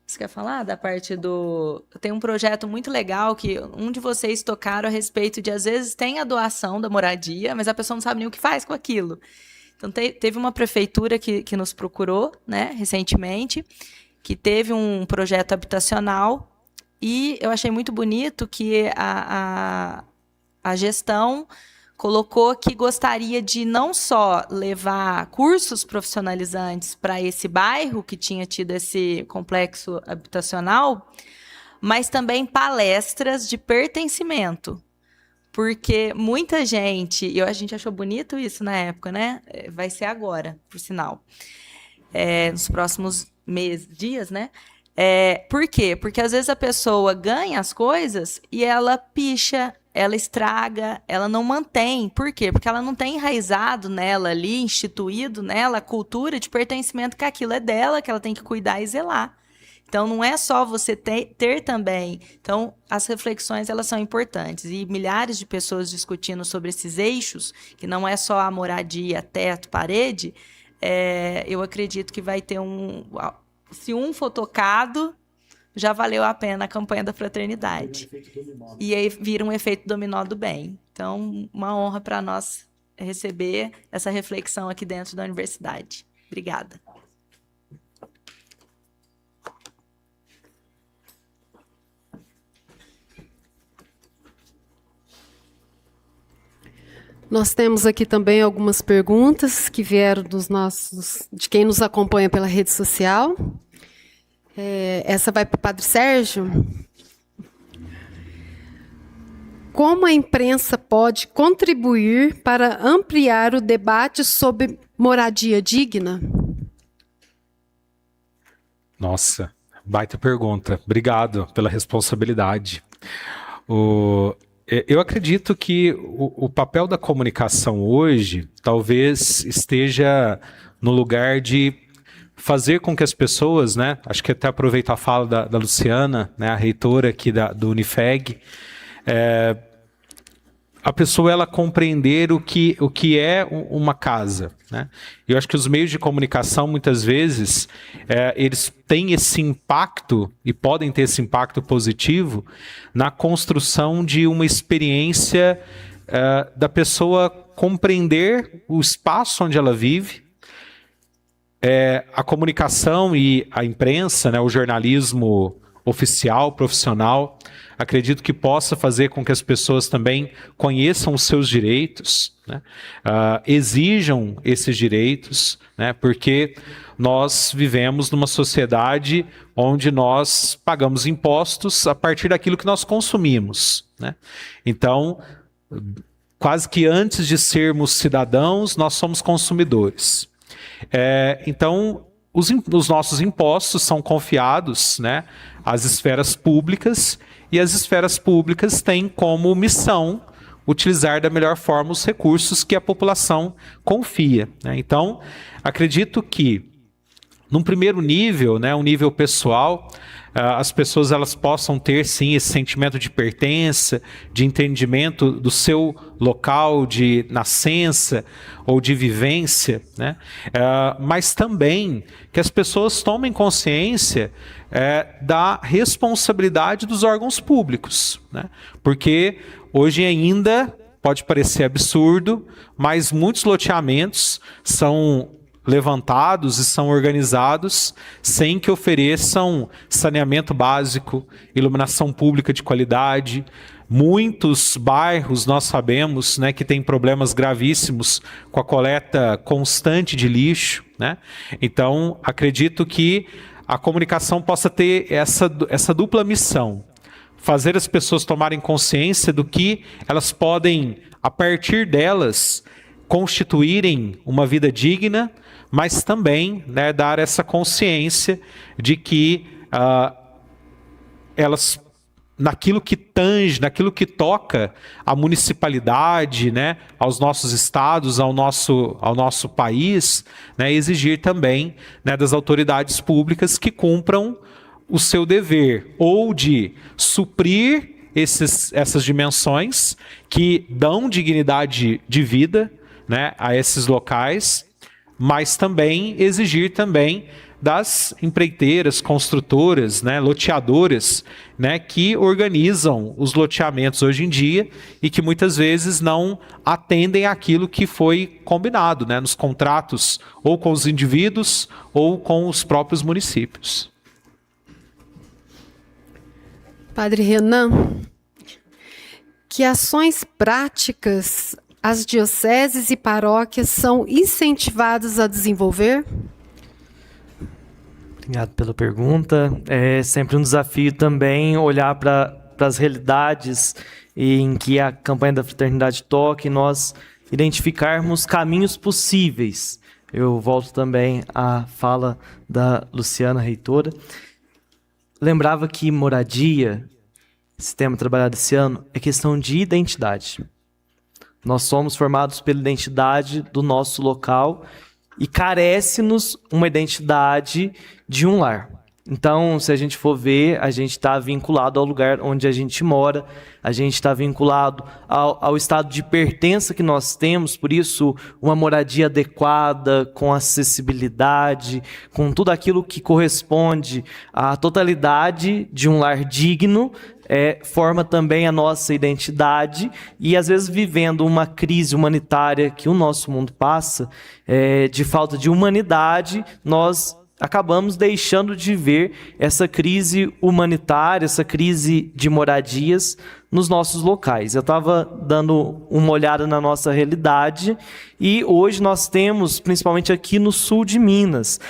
Você quer falar da parte do... Tem um projeto muito legal que um de vocês tocaram a respeito de, às vezes, tem a doação da moradia, mas a pessoa não sabe nem o que faz com aquilo. Então, teve uma prefeitura que nos procurou, né, recentemente, que teve um projeto habitacional e eu achei muito bonito que a gestão colocou que gostaria de não só levar cursos profissionalizantes para esse bairro que tinha tido esse complexo habitacional, mas também palestras de pertencimento. Porque muita gente, e a gente achou bonito isso na época, né? Vai ser agora, por sinal. Nos próximos dias, né? Por quê? Porque às vezes a pessoa ganha as coisas e ela picha, ela estraga, ela não mantém. Por quê? Porque ela não tem enraizado nela ali, instituído nela a cultura de pertencimento, que aquilo é dela, que ela tem que cuidar e zelar. Então, não é só você ter também. Então, as reflexões, elas são importantes. E milhares de pessoas discutindo sobre esses eixos, que não é só a moradia, teto, parede, eu acredito que vai ter se um for tocado, já valeu a pena a campanha da fraternidade. E aí vira um efeito dominó do bem. Então, uma honra para nós receber essa reflexão aqui dentro da universidade. Obrigada. Nós temos aqui também algumas perguntas que vieram de quem nos acompanha pela rede social. Essa vai para o Padre Sérgio. Como a imprensa pode contribuir para ampliar o debate sobre moradia digna? Nossa, baita pergunta. Obrigado pela responsabilidade. Eu acredito que o papel da comunicação hoje talvez esteja no lugar de fazer com que as pessoas, né, acho que até aproveitar a fala da Luciana, né, a reitora aqui do Unifeg, a pessoa ela compreender o que é uma casa, né? Eu acho que os meios de comunicação muitas vezes eles têm esse impacto e podem ter esse impacto positivo na construção de uma experiência da pessoa compreender o espaço onde ela vive. A comunicação e a imprensa, né, o jornalismo oficial, profissional, acredito que possa fazer com que as pessoas também conheçam os seus direitos, né? Exijam esses direitos, né? Porque nós vivemos numa sociedade onde nós pagamos impostos a partir daquilo que nós consumimos, né? Então, quase que antes de sermos cidadãos, nós somos consumidores. Então, os nossos impostos são confiados, né, às esferas públicas, e as esferas públicas têm como missão utilizar da melhor forma os recursos que a população confia, né? Então, acredito que, num primeiro nível, né, um nível pessoal, as pessoas elas possam ter, sim, esse sentimento de pertença, de entendimento do seu local de nascença ou de vivência, né? Mas também que as pessoas tomem consciência da responsabilidade dos órgãos públicos, né? Porque hoje ainda pode parecer absurdo, mas muitos loteamentos são levantados e são organizados sem que ofereçam saneamento básico, iluminação pública de qualidade. Muitos bairros, nós sabemos, né, que tem problemas gravíssimos com a coleta constante de lixo, né? Então, acredito que a comunicação possa ter essa dupla missão. Fazer as pessoas tomarem consciência do que elas podem, a partir delas, constituírem uma vida digna, mas também, né, dar essa consciência de que elas, naquilo que tange, naquilo que toca a municipalidade, né, aos nossos estados, ao nosso país, né, exigir também, né, das autoridades públicas que cumpram o seu dever, ou de suprir essas dimensões que dão dignidade de vida, né, a esses locais, mas também exigir também das empreiteiras, construtoras, né, loteadoras, né, que organizam os loteamentos hoje em dia e que muitas vezes não atendem àquilo que foi combinado, né, nos contratos ou com os indivíduos ou com os próprios municípios. Padre Renan, que ações práticas as dioceses e paróquias são incentivadas a desenvolver? Obrigado pela pergunta. É sempre um desafio também olhar para as realidades em que a campanha da fraternidade toca e nós identificarmos caminhos possíveis. Eu volto também à fala da Luciana, reitora. Lembrava que moradia, esse tema trabalhado esse ano, é questão de identidade. Nós somos formados pela identidade do nosso local e carece-nos uma identidade de um lar. Então, se a gente for ver, a gente está vinculado ao lugar onde a gente mora, a gente está vinculado ao estado de pertença que nós temos, por isso, uma moradia adequada, com acessibilidade, com tudo aquilo que corresponde à totalidade de um lar digno, forma também a nossa identidade, e às vezes vivendo uma crise humanitária que o nosso mundo passa, de falta de humanidade, nós acabamos deixando de ver essa crise humanitária, essa crise de moradias nos nossos locais. Eu estava dando uma olhada na nossa realidade e hoje nós temos, principalmente aqui no sul de Minas,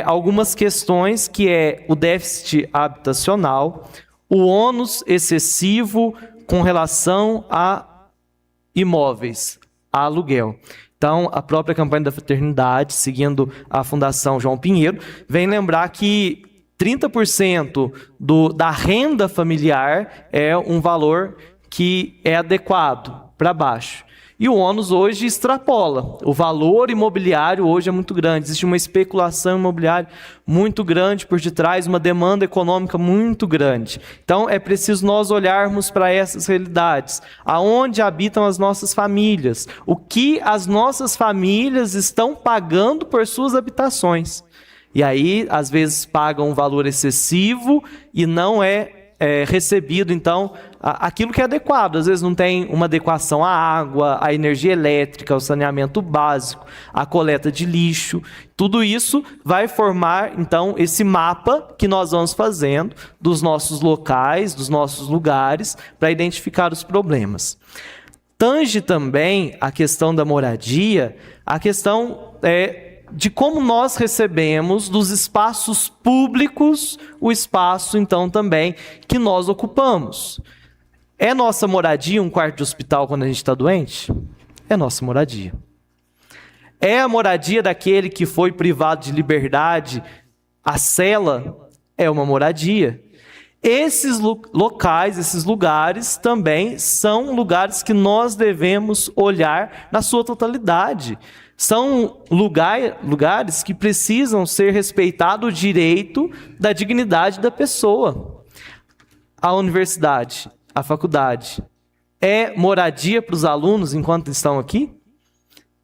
algumas questões que é o déficit habitacional, o ônus excessivo com relação a imóveis, a aluguel. Então, a própria campanha da fraternidade, seguindo a Fundação João Pinheiro, vem lembrar que 30% da renda familiar é um valor que é adequado para baixo. E o ônus hoje extrapola. O valor imobiliário hoje é muito grande. Existe uma especulação imobiliária muito grande por detrás, uma demanda econômica muito grande. Então, é preciso nós olharmos para essas realidades. Aonde habitam as nossas famílias? O que as nossas famílias estão pagando por suas habitações? E aí, às vezes, pagam um valor excessivo e não recebido, então, aquilo que é adequado. Às vezes não tem uma adequação à água, à energia elétrica, ao saneamento básico, à coleta de lixo. Tudo isso vai formar, então, esse mapa que nós vamos fazendo dos nossos locais, dos nossos lugares, para identificar os problemas. Tange também a questão da moradia, a questão de como nós recebemos dos espaços públicos o espaço, então, também que nós ocupamos. É nossa moradia um quarto de hospital quando a gente está doente? É nossa moradia. É a moradia daquele que foi privado de liberdade, a cela? É uma moradia. Esses locais, esses lugares também são lugares que nós devemos olhar na sua totalidade. São lugares que precisam ser respeitado o direito da dignidade da pessoa. A universidade, a faculdade, é moradia para os alunos enquanto estão aqui?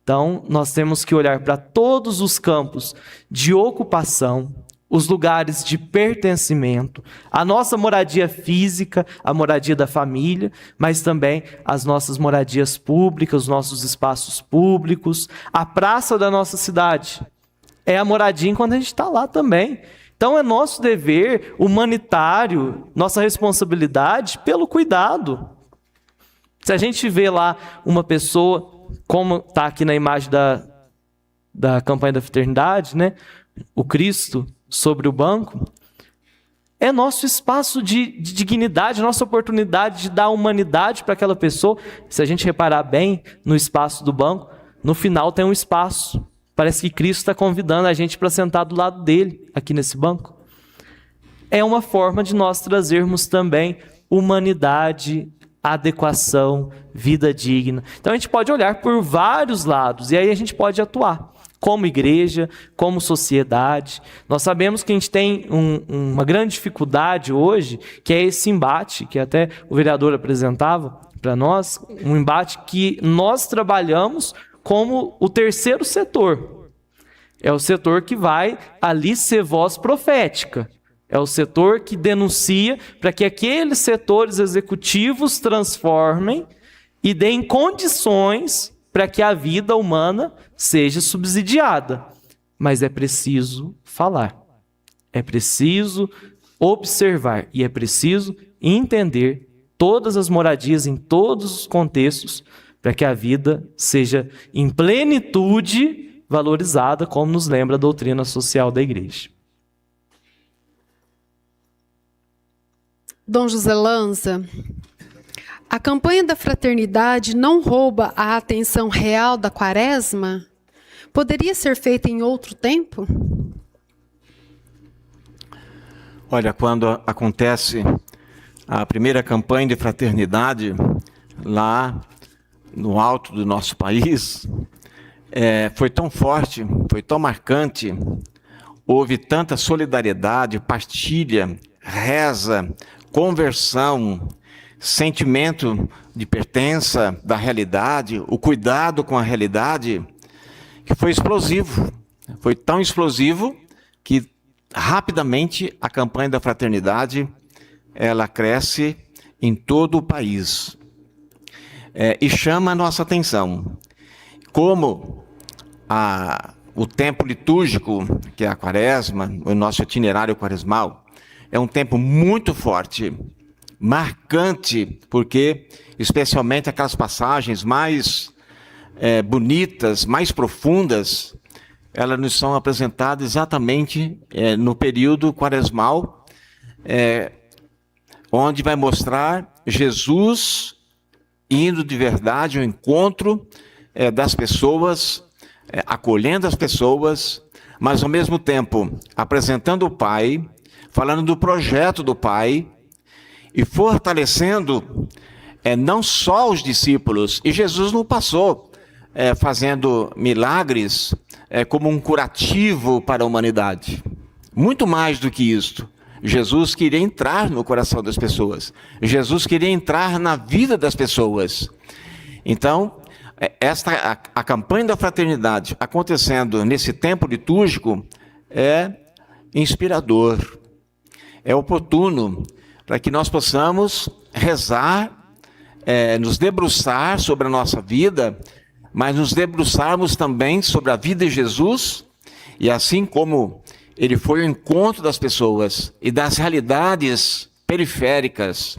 Então, nós temos que olhar para todos os campos de ocupação, os lugares de pertencimento, a nossa moradia física, a moradia da família, mas também as nossas moradias públicas, os nossos espaços públicos, a praça da nossa cidade. É a moradia enquanto a gente está lá também. Então é nosso dever humanitário, nossa responsabilidade pelo cuidado. Se a gente vê lá uma pessoa, como está aqui na imagem da campanha da fraternidade, né? O Cristo sobre o banco, é nosso espaço de dignidade, nossa oportunidade de dar humanidade para aquela pessoa. Se a gente reparar bem no espaço do banco, no final tem um espaço. Parece que Cristo está convidando a gente para sentar do lado dele, aqui nesse banco. É uma forma de nós trazermos também humanidade, adequação, vida digna. Então a gente pode olhar por vários lados e aí a gente pode atuar. Como igreja, como sociedade. Nós sabemos que a gente tem uma grande dificuldade hoje, que é esse embate, que até o vereador apresentava para nós, um embate que nós trabalhamos como o terceiro setor. É o setor que vai ali ser voz profética. É o setor que denuncia para que aqueles setores executivos transformem e deem condições para que a vida humana seja subsidiada. Mas é preciso falar, é preciso observar e é preciso entender todas as moradias em todos os contextos para que a vida seja em plenitude valorizada, como nos lembra a doutrina social da igreja. Dom José Lanza, a campanha da fraternidade não rouba a atenção real da quaresma? Poderia ser feita em outro tempo? Olha, quando acontece a primeira campanha de fraternidade, lá no alto do nosso país, foi tão forte, foi tão marcante houve tanta solidariedade, partilha, reza, conversão, sentimento de pertença da realidade, o cuidado com a realidade, que foi explosivo. Foi tão explosivo que rapidamente a campanha da fraternidade ela cresce em todo o país. E chama a nossa atenção. Como o tempo litúrgico, que é a quaresma, o nosso itinerário quaresmal, é um tempo muito forte, marcante, porque especialmente aquelas passagens mais bonitas, mais profundas, elas nos são apresentadas exatamente no período quaresmal, onde vai mostrar Jesus indo de verdade ao encontro das pessoas, acolhendo as pessoas, mas ao mesmo tempo apresentando o Pai, falando do projeto do Pai e fortalecendo não só os discípulos. E Jesus não passou fazendo milagres como um curativo para a humanidade. Muito mais do que isto. Jesus queria entrar no coração das pessoas. Jesus queria entrar na vida das pessoas. Então, a campanha da fraternidade acontecendo nesse tempo litúrgico é inspirador, é oportuno para que nós possamos rezar, nos debruçar sobre a nossa vida, mas nos debruçarmos também sobre a vida de Jesus, e assim como ele foi ao encontro das pessoas e das realidades periféricas.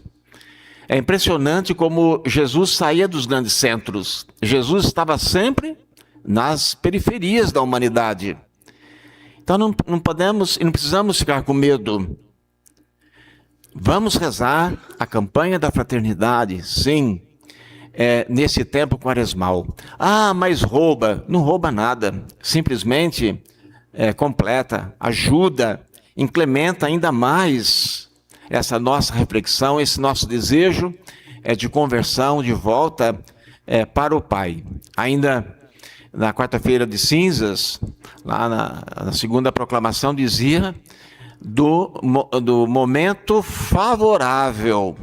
É impressionante como Jesus saía dos grandes centros. Jesus estava sempre nas periferias da humanidade. Então não podemos e não precisamos ficar com medo. Vamos rezar a campanha da fraternidade, sim, nesse tempo quaresmal. Mas rouba. Não rouba nada. Simplesmente completa, ajuda, incrementa ainda mais essa nossa reflexão, esse nosso desejo de conversão, de volta para o Pai. Ainda na quarta-feira de cinzas, lá na segunda proclamação, dizia do momento favorável,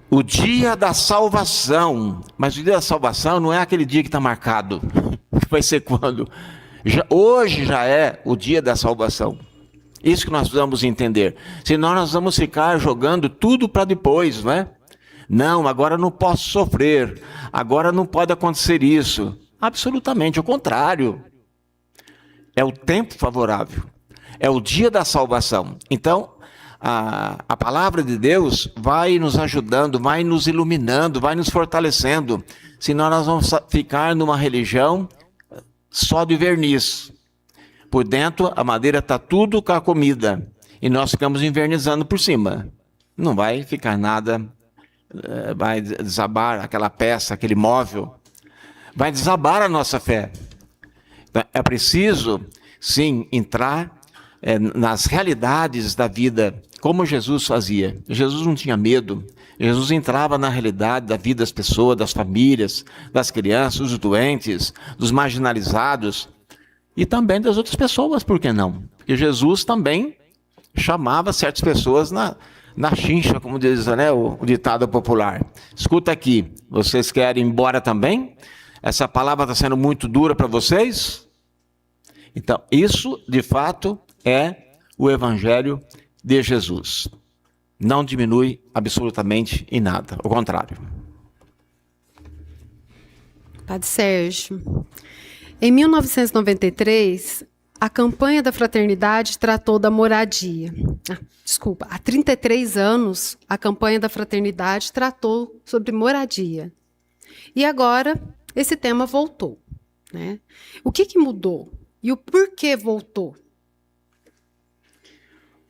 o dia da salvação. Mas o dia da salvação não é aquele dia que está marcado, que vai ser quando? Hoje já é o dia da salvação. Isso que nós precisamos entender. Senão nós vamos ficar jogando tudo para depois, não é? Não, agora não posso sofrer. Agora não pode acontecer isso. Absolutamente o contrário. É o tempo favorável. É o dia da salvação. Então, a palavra de Deus vai nos ajudando, vai nos iluminando, vai nos fortalecendo. Senão nós vamos ficar numa religião só de verniz. Por dentro, a madeira está tudo carcomida. E nós ficamos invernizando por cima. Não vai ficar nada, vai desabar aquela peça, aquele móvel. Vai desabar a nossa fé. Então, é preciso, sim, entrar nas realidades da vida, como Jesus fazia. Jesus não tinha medo. Jesus entrava na realidade da vida das pessoas, das famílias, das crianças, dos doentes, dos marginalizados e também das outras pessoas, por que não? Porque Jesus também chamava certas pessoas na chincha, como diz, né, o ditado popular. Escuta aqui, vocês querem ir embora também? Essa palavra está sendo muito dura para vocês? Então, isso, de fato, é o Evangelho de Jesus. Não diminui absolutamente em nada, ao contrário. Padre Sérgio, em 1993, a campanha da fraternidade tratou da moradia. Há 33 anos, a campanha da fraternidade tratou sobre moradia. E agora, esse tema voltou, né? O que mudou? E o porquê voltou?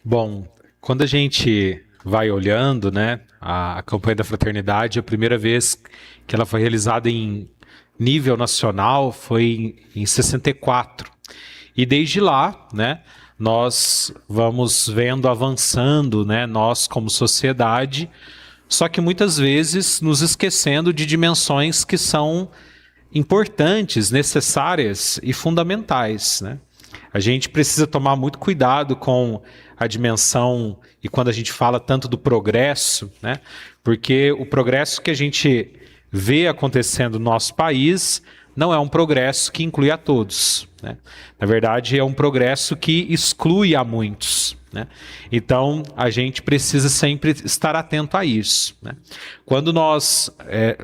Bom, quando a gente vai olhando, né, a campanha da fraternidade, a primeira vez que ela foi realizada em nível nacional foi em 64. E desde lá, né, nós vamos vendo avançando, né, nós como sociedade, só que muitas vezes nos esquecendo de dimensões que são importantes, necessárias e fundamentais, né? A gente precisa tomar muito cuidado com a dimensão e quando a gente fala tanto do progresso, né? Porque o progresso que a gente vê acontecendo no nosso país não é um progresso que inclui a todos, né? Na verdade, é um progresso que exclui a muitos, né? Então, a gente precisa sempre estar atento a isso, né? Quando nós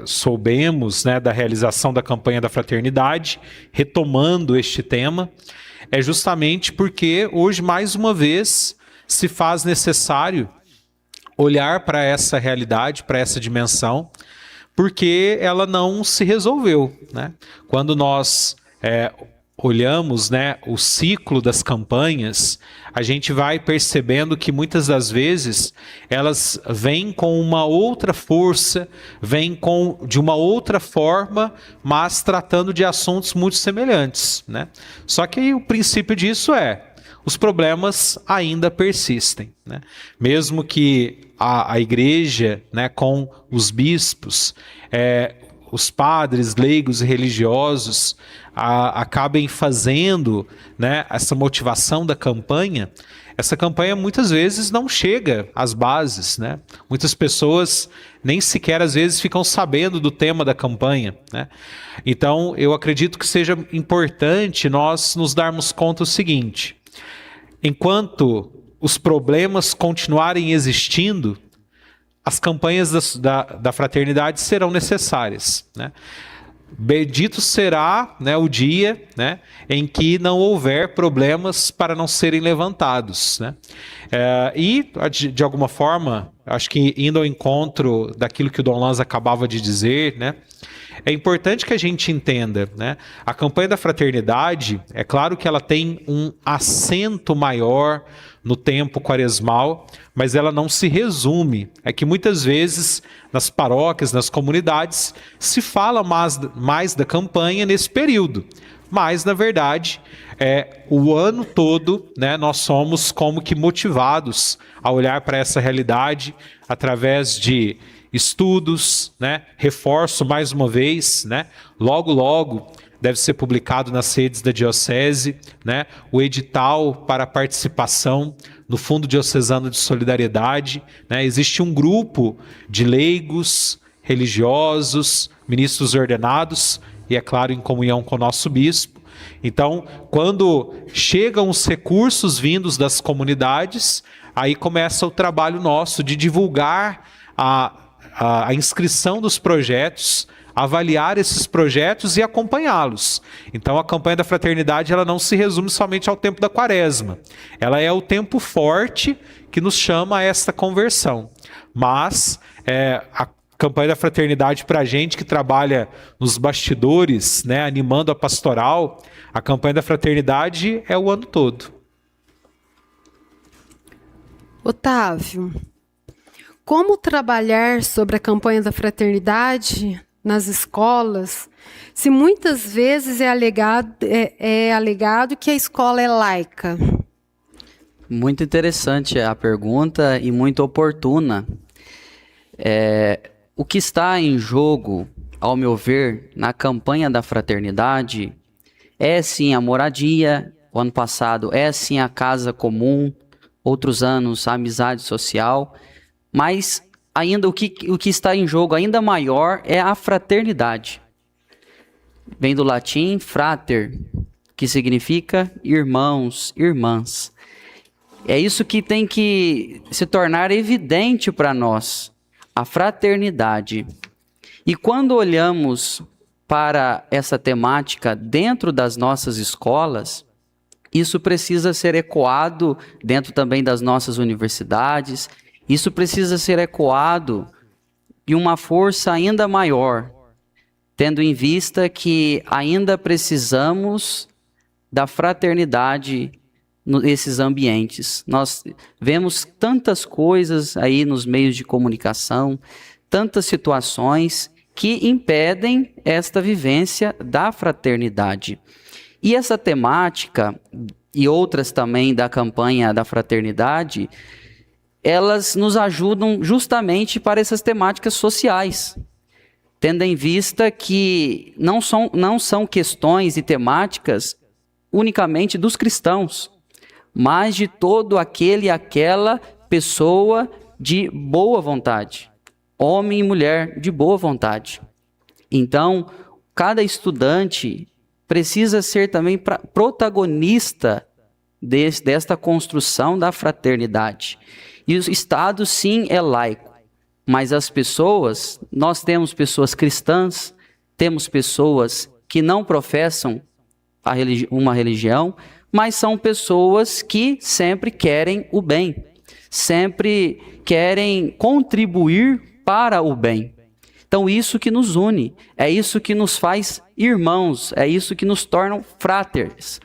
soubemos, né, da realização da campanha da fraternidade, retomando este tema, é justamente porque hoje, mais uma vez, se faz necessário olhar para essa realidade, para essa dimensão, porque ela não se resolveu, né? Quando nós olhamos, né, o ciclo das campanhas, a gente vai percebendo que muitas das vezes elas vêm com uma outra força, vêm de uma outra forma, mas tratando de assuntos muito semelhantes, né? Só que o princípio disso os problemas ainda persistem, né? Mesmo que a igreja, né, com os bispos, os padres, leigos e religiosos acabem fazendo, né, essa motivação da campanha, essa campanha muitas vezes não chega às bases, né? Muitas pessoas nem sequer às vezes ficam sabendo do tema da campanha, né? Então eu acredito que seja importante nós nos darmos conta o seguinte: enquanto os problemas continuarem existindo, as campanhas da fraternidade serão necessárias, né? Bendito será, né, o dia, né, em que não houver problemas para não serem levantados, né? E, de alguma forma, acho que indo ao encontro daquilo que o Dom Lanza acabava de dizer, né, é importante que a gente entenda, né, a campanha da fraternidade, é claro que ela tem um acento maior no tempo quaresmal, mas ela não se resume. É que muitas vezes nas paróquias, nas comunidades, se fala mais da campanha nesse período. Mas, na verdade, o ano todo, né, nós somos como que motivados a olhar para essa realidade através de estudos, né? Reforço mais uma vez, né? Logo deve ser publicado nas redes da diocese, né, o edital para participação no Fundo Diocesano de Solidariedade, né? Existe um grupo de leigos, religiosos, ministros ordenados e, é claro, em comunhão com o nosso bispo. Então, quando chegam os recursos vindos das comunidades, aí começa o trabalho nosso de divulgar a inscrição dos projetos, avaliar esses projetos e acompanhá-los. Então a campanha da fraternidade ela não se resume somente ao tempo da quaresma. Ela é o tempo forte que nos chama a esta conversão. Mas a campanha da fraternidade para a gente que trabalha nos bastidores, né, animando a pastoral, a campanha da fraternidade é o ano todo. Otávio, como trabalhar sobre a campanha da fraternidade nas escolas, se muitas vezes é alegado que a escola é laica? Muito interessante a pergunta e muito oportuna. O que está em jogo, ao meu ver, na campanha da fraternidade é sim a moradia. O ano passado é sim a casa comum, outros anos a amizade social, mas ainda o que está em jogo ainda maior é a fraternidade. Vem do latim frater, que significa irmãos, irmãs. É isso que tem que se tornar evidente para nós, a fraternidade. E quando olhamos para essa temática dentro das nossas escolas, isso precisa ser ecoado dentro também das nossas universidades. Isso precisa ser ecoado de uma força ainda maior, tendo em vista que ainda precisamos da fraternidade nesses ambientes. Nós vemos tantas coisas aí nos meios de comunicação, tantas situações que impedem esta vivência da fraternidade. E essa temática e outras também da campanha da fraternidade, elas nos ajudam justamente para essas temáticas sociais, tendo em vista que não são questões e temáticas unicamente dos cristãos, mas de todo aquele e aquela pessoa de boa vontade, homem e mulher de boa vontade. Então, cada estudante precisa ser também protagonista desta construção da fraternidade. E o Estado, sim, é laico, mas as pessoas, nós temos pessoas cristãs, temos pessoas que não professam uma religião, mas são pessoas que sempre querem o bem, sempre querem contribuir para o bem. Então, isso que nos une, é isso que nos faz irmãos, é isso que nos torna fratres,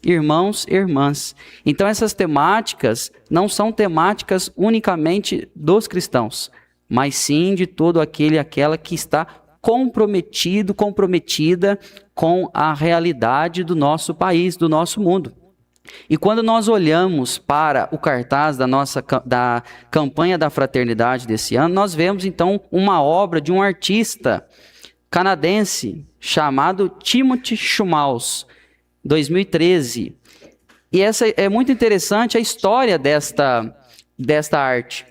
irmãos e irmãs. Então, essas temáticas não são temáticas unicamente dos cristãos, mas sim de todo aquele e aquela que está comprometido, comprometida com a realidade do nosso país, do nosso mundo. E quando nós olhamos para o cartaz da campanha da fraternidade desse ano, nós vemos então uma obra de um artista canadense chamado Timothy Chumals, 2013. E essa é muito interessante a história desta arte.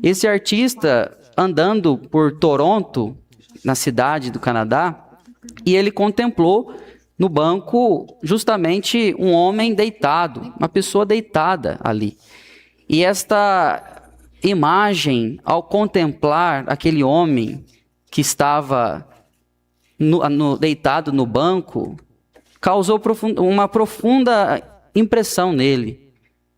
Esse artista, andando por Toronto, na cidade do Canadá, e ele contemplou no banco justamente um homem deitado, uma pessoa deitada ali. E esta imagem, ao contemplar aquele homem que estava deitado no banco, causou uma profunda impressão nele.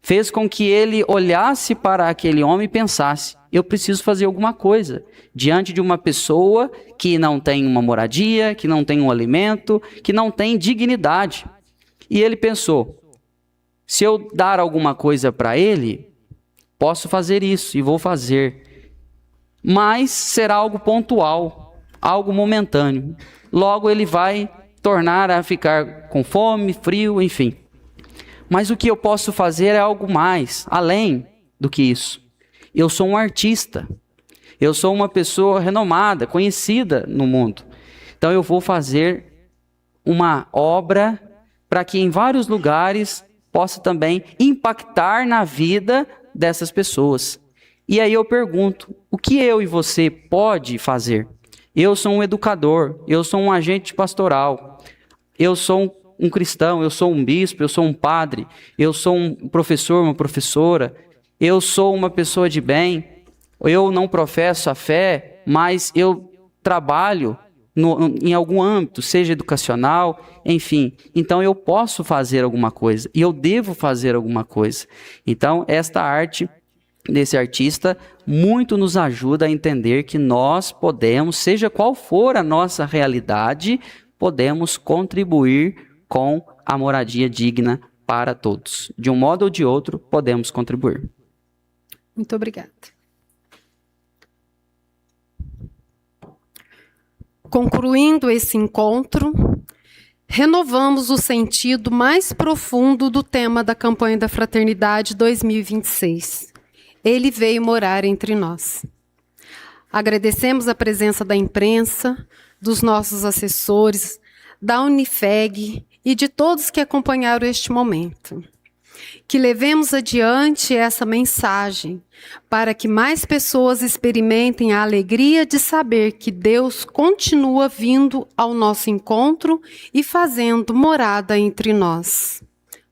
Fez com que ele olhasse para aquele homem e pensasse: eu preciso fazer alguma coisa diante de uma pessoa que não tem uma moradia, que não tem um alimento, que não tem dignidade. E ele pensou: se eu dar alguma coisa para ele, posso fazer isso e vou fazer. Mas será algo pontual, algo momentâneo. Logo ele vai tornar a ficar com fome, frio, enfim. Mas o que eu posso fazer é algo mais, além do que isso. Eu sou um artista. Eu sou uma pessoa renomada, conhecida no mundo. Então eu vou fazer uma obra para que em vários lugares possa também impactar na vida dessas pessoas. E aí eu pergunto: o que eu e você pode fazer? Eu sou um educador, eu sou um agente pastoral, eu sou um cristão, eu sou um bispo, eu sou um padre, eu sou um professor, uma professora, eu sou uma pessoa de bem, eu não professo a fé, mas eu trabalho em algum âmbito, seja educacional, enfim. Então eu posso fazer alguma coisa e eu devo fazer alguma coisa. Então esta arte desse artista muito nos ajuda a entender que nós podemos, seja qual for a nossa realidade, podemos contribuir com a moradia digna para todos. De um modo ou de outro, podemos contribuir. Muito obrigada. Concluindo esse encontro, renovamos o sentido mais profundo do tema da campanha da Fraternidade 2026. Ele veio morar entre nós. Agradecemos a presença da imprensa, dos nossos assessores, da Unifeg e de todos que acompanharam este momento. Que levemos adiante essa mensagem para que mais pessoas experimentem a alegria de saber que Deus continua vindo ao nosso encontro e fazendo morada entre nós.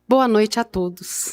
Boa noite a todos.